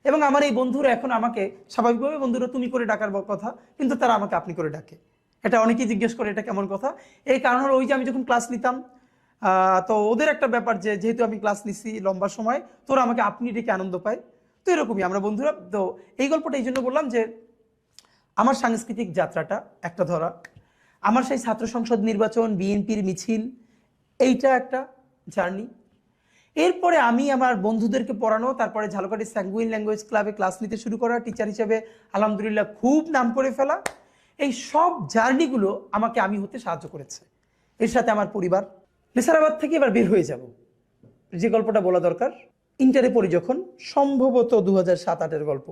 এবং আমার এই বন্ধুরা এখন আমাকে স্বাভাবিকভাবে বন্ধুরা তুমি করে ডাকার কথা, কিন্তু তারা আমাকে আপনি করে ডাকে। এটা অনেকেই জিজ্ঞেস করে এটা কেমন কথা। এই কারণ হলো ওই যে আমি যখন ক্লাস নিতাম, তো ওদের একটা ব্যাপার যে যেহেতু আমি ক্লাস নিছি লম্বা সময়, তোরা আমাকে আপনি ডেকে আনন্দ পায়। তো এরকমই আমরা বন্ধুরা। তো এই গল্পটা এই জন্য বললাম যে আমার সাংস্কৃতিক যাত্রাটা একটা ধরা, আমার সেই ছাত্র সংসদ নির্বাচন, বিএনপির মিছিল, এইটা একটা জার্নি। এরপরে আমি আমার বন্ধুদেরকে পড়ানো, তারপরে ঝালকাঠি স্যাঙ্গুইন ল্যাঙ্গুয়েজ ক্লাবে ক্লাস নিতে শুরু করা, টিচার হিসেবে আলহামদুলিল্লাহ খুব নাম করে ফেলা, এই সব জার্নিগুলো আমাকে আমি হতে সাহায্য করেছে। এর সাথে আমার পরিবার। নেসারাবাদ থেকে এবার বের হয়ে যাব, যে গল্পটা বলা দরকার। ইন্টারে পড়ি যখন, সম্ভবত 2007-08 গল্প।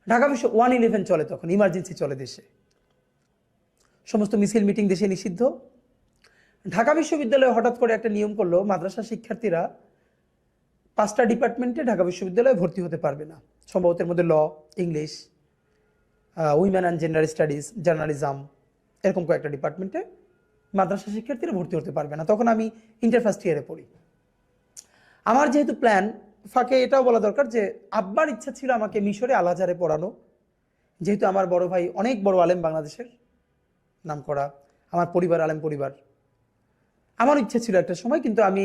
ঢাকা বিশ্ব 111 চলে, তখন ইমার্জেন্সি চলে দেশে, সমস্ত মিছিল মিটিং দেশে নিষিদ্ধ। ঢাকা বিশ্ববিদ্যালয়ে হঠাৎ করে একটা নিয়ম করলো, মাদ্রাসা শিক্ষার্থীরা 5টা ডিপার্টমেন্টে ঢাকা বিশ্ববিদ্যালয়ে ভর্তি হতে পারবে না। সম্ভবত এর মধ্যে law, English, women and gender studies, journalism, এরকম কয়েকটা ডিপার্টমেন্টে মাদ্রাসা শিক্ষার্থীরা ভর্তি হতে পারবে না। তখন আমি ইন্টার ফার্স্ট ইয়ারে পড়ি। আমার যেহেতু প্ল্যান, ফাঁকে এটাও বলা দরকার যে আব্বার ইচ্ছা ছিল আমাকে মিশরে আল আজহারে পড়ানো, যেহেতু আমার বড় ভাই অনেক বড় আলেম, বাংলাদেশের নাম করা, আমার পরিবার আলেম পরিবার। আমার ইচ্ছা ছিল একটা সময়, কিন্তু আমি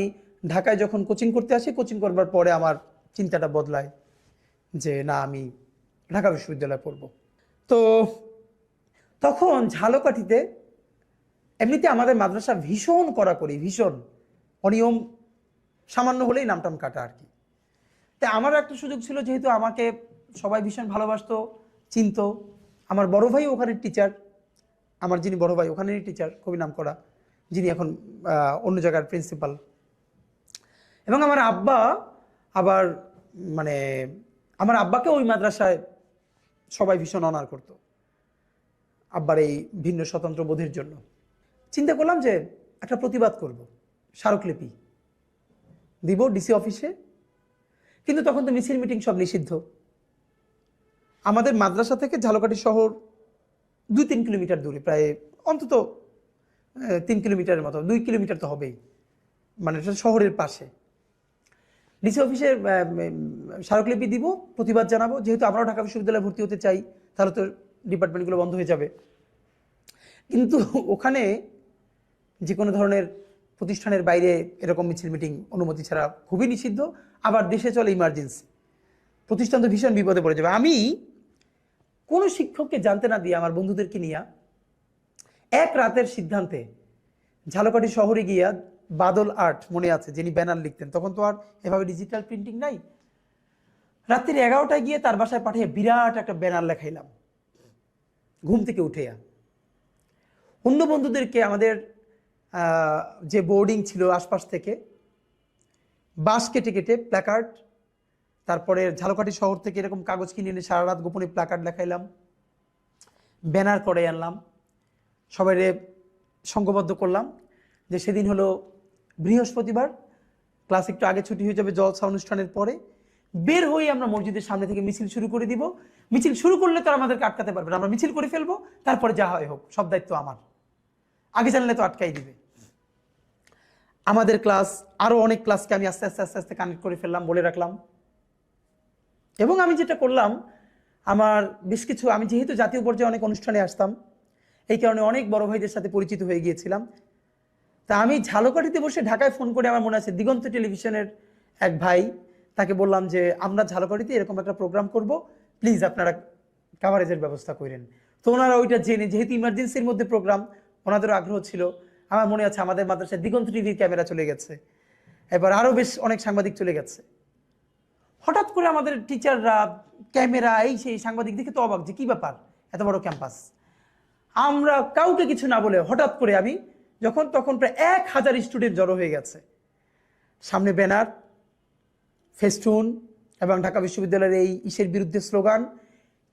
ঢাকায় যখন কোচিং করতে আসি, কোচিং করবার পরে আমার চিন্তাটা বদলায় যে না, আমি ঢাকা বিশ্ববিদ্যালয়ে পড়ব। তো তখন ঝালকাঠিতে এমনিতে আমাদের মাদ্রাসা ভীষণ কড়াকড়ি, ভীষণ অনিয়ম, সামান্য হলেই নামটাম কাটা আর কি। তাই আমার একটা সুযোগ ছিল, যেহেতু আমাকে সবাই ভীষণ ভালোবাসতো, চিনত। আমার বড় ভাই ওখানের টিচার, আমার যিনি বড় ভাই ওখানেরই টিচার, খুবই নাম করা, যিনি এখন অন্য জায়গার প্রিন্সিপাল। এবং আমার আব্বা আবার মানে আমার আব্বাকে ওই মাদ্রাসায় সবাই ভীষণ অনার করত, আব্বার এই ভিন্ন স্বতন্ত্র বোধের জন্য। চিন্তা করলাম যে একটা প্রতিবাদ করব, স্মারকলিপি দিব ডিসি অফিসে। কিন্তু তখন তো মিছিল মিটিং সব নিষিদ্ধ। আমাদের মাদ্রাসা থেকে ঝালকাঠি শহর 2-3 কিলোমিটার দূরে, প্রায় অন্তত 3 কিলোমিটারের মতো, 2 কিলোমিটার তো হবেই, মানে এটা শহরের পাশে। ডিসি অফিসে স্মারকলিপি দিব, প্রতিবাদ জানাবো। যেহেতু আমরাও ঢাকা বিশ্ববিদ্যালয়ে ভর্তি হতে চাই, তাহলে তো ডিপার্টমেন্টগুলো বন্ধ হয়ে যাবে। কিন্তু ওখানে যে কোনো ধরনের প্রতিষ্ঠানের বাইরে এরকম মিছিল মিটিং অনুমতি ছাড়া খুবই নিষিদ্ধ। আবার দেশে চলে ইমার্জেন্সি, প্রতিষ্ঠান তো ভীষণ বিপদে পড়ে যাবে। আমি কোনো শিক্ষককে জানতে না দিয়ে আমার বন্ধুদেরকে নিয়ে এক রাতের সিদ্ধান্তে ঝালকাঠি শহরে গিয়া, বাদল আর্ট মনে আছে যিনি ব্যানার লিখতেন, তখন তো আর এভাবে ডিজিটাল প্রিন্টিং নাই, রাত্রির 11টায় গিয়ে তার বাসায় পাঠিয়ে বিরাট একটা ব্যানার লেখাইলাম ঘুম থেকে উঠেয়া। অন্য বন্ধুদেরকে, আমাদের যে বোর্ডিং ছিল আশপাশ থেকে, বাঁশ কেটে কেটে প্ল্যাকার্ড, তারপরে ঝালকাঠি শহর থেকে এরকম কাগজ কিনে এনে সারা রাত গোপনে প্ল্যাকার্ড লেখাইলাম, ব্যানার করে আনলাম, সবাই সংঘবদ্ধ করলাম যে সেদিন হলো বৃহস্পতিবার, ক্লাস একটু আগে ছুটি হয়ে যাবে জলসা অনুষ্ঠানের পরে, বের হয়ে আমরা মসজিদের সামনে থেকে মিছিল শুরু করে দিব। মিছিল শুরু করলে তো আমাদেরকে আটকাতে পারবে না, আমরা মিছিল করে ফেলবো, তারপরে যা হয় হোক, সব দায়িত্ব আমার, আগে জানলে তো আটকাই দিবে। আমাদের ক্লাস, আরো অনেক ক্লাসকে আমি আস্তে আস্তে আস্তে আস্তে কানেক্ট করে ফেললাম, বলে রাখলাম। এবং আমি যেটা করলাম, আমার বেশ কিছু, আমি যেহেতু জাতীয় পর্যায়ে অনেক অনুষ্ঠানে আসতাম, এই কারণে অনেক বড় ভাইদের সাথে পরিচিত হয়ে গিয়েছিলাম। তা আমি ঝালকাঠিতে বসে ঢাকায় ফোন করে, আমার মনে আছে দিগন্ত টেলিভিশনের এক ভাই, তাকে বললাম যে আমরা ঝালকাঠিতে এরকম একটা প্রোগ্রাম করব, প্লিজ আপনারা কাভারেজের ব্যবস্থা করেন। তো ওনারা ওইটা জেনে, যেহেতু ইমার্জেন্সির মধ্যে প্রোগ্রাম, ওনাদেরও আগ্রহ ছিল। আমার মনে আছে আমাদের মাদ্রাসায় দিগন্ত টিভির ক্যামেরা চলে গেছে, এবার আরও বেশ অনেক সাংবাদিক চলে গেছে। হঠাৎ করে আমাদের টিচাররা, ক্যামেরা, এই সেই সাংবাদিক দেখে তো অবাক যে কী ব্যাপার, এত বড় ক্যাম্পাস। আমরা কাউকে কিছু না বলে হঠাৎ করে আমি তখন প্রায় 1000 স্টুডেন্ট জড়ো হয়ে গেছে, সামনে ব্যানার, ফেস্টুন এবং ঢাকা বিশ্ববিদ্যালয়ের এই ইসের বিরুদ্ধে স্লোগান,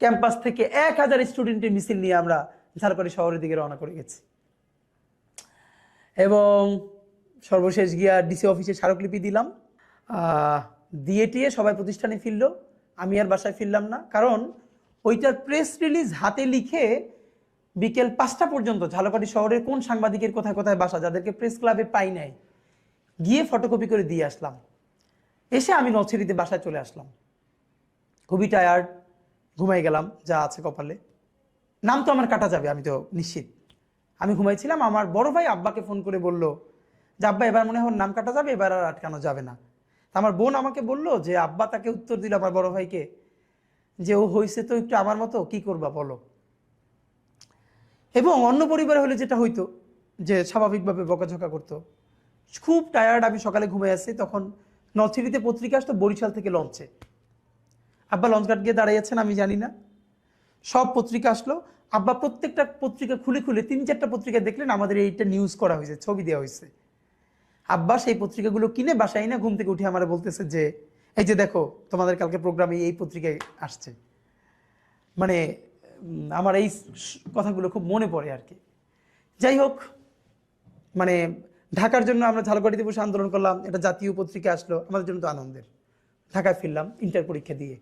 ক্যাম্পাস থেকে 1000 স্টুডেন্টের মিছিল নিয়ে আমরা ঝালকাঠি শহরের দিকে রওনা করে গেছি। এবং সর্বশেষ গিয়া ডিসি অফিসে স্মারকলিপি দিলাম, দিয়ে টিয়ে সবাই প্রতিষ্ঠানে ফিরল, আমি আর বাসায় ফিরলাম না। কারণ ওইটার প্রেস রিলিজ হাতে লিখে বিকেল 5টা পর্যন্ত ঝালকাঠি শহরের কোন সাংবাদিকের কোথায় কোথায় বাসা, যাদেরকে প্রেস ক্লাবে পাই নাই, গিয়ে ফটোকপি করে দিয়ে আসলাম। এসে আমি নলছিটিতে বাসায় চলে আসলাম, খুবই টায়ার্ড, ঘুমাই গেলাম, যা আছে কপালে। নাম তো আমার কাটা যাবে, আমি তো নিশ্চিত। আমি ঘুমাইছিলাম, আমার বড় ভাই আব্বাকে ফোন করে বলল যে আব্বা এবার মনে হয় ওর নাম কাটা যাবে, এবার আর আটকানো যাবে না। তা আমার বোন আমাকে বলল যে আব্বা তাকে উত্তর দিল আমার বড় ভাইকে যে ও হয়েছে তো একটু আমার মতো, কি করবা বলো। এবং অন্য পরিবারে হলে যেটা হইতো যে স্বাভাবিকভাবে বকাঝকা করতো। খুব টায়ার্ড, আমি সকালে ঘুমিয়ে আসছি, তখন নলছিটিতে পত্রিকা আসতো বরিশাল থেকে লঞ্চে। আব্বা লঞ্চ ঘাট গিয়ে দাঁড়িয়েছেন আমি জানি না, সব পত্রিকা আসলো। আব্বা প্রত্যেকটা পত্রিকা খুলে খুলে 3-4টা পত্রিকা দেখলেন আমাদের এইটা নিউজ করা হয়েছে, ছবি দেওয়া হয়েছে। আব্বা সেই পত্রিকাগুলো কিনে বাসায় না ঘুম থেকে উঠে আমার বলতেছে যে এই যে দেখো তোমাদের কালকে প্রোগ্রামে এই পত্রিকায় আসছে। মানে আমার এই কথাগুলো খুব মনে পড়ে আর কি। যাই হোক, মানে ঢাকার জন্য আমরা ঝালকাঠিতে বসে আন্দোলন করলাম, এটা জাতীয় পত্রিকা আসলো, আমাদের জন্য তো আনন্দের। ঢাকায় ফিরলাম ইন্টার পরীক্ষা দিয়ে।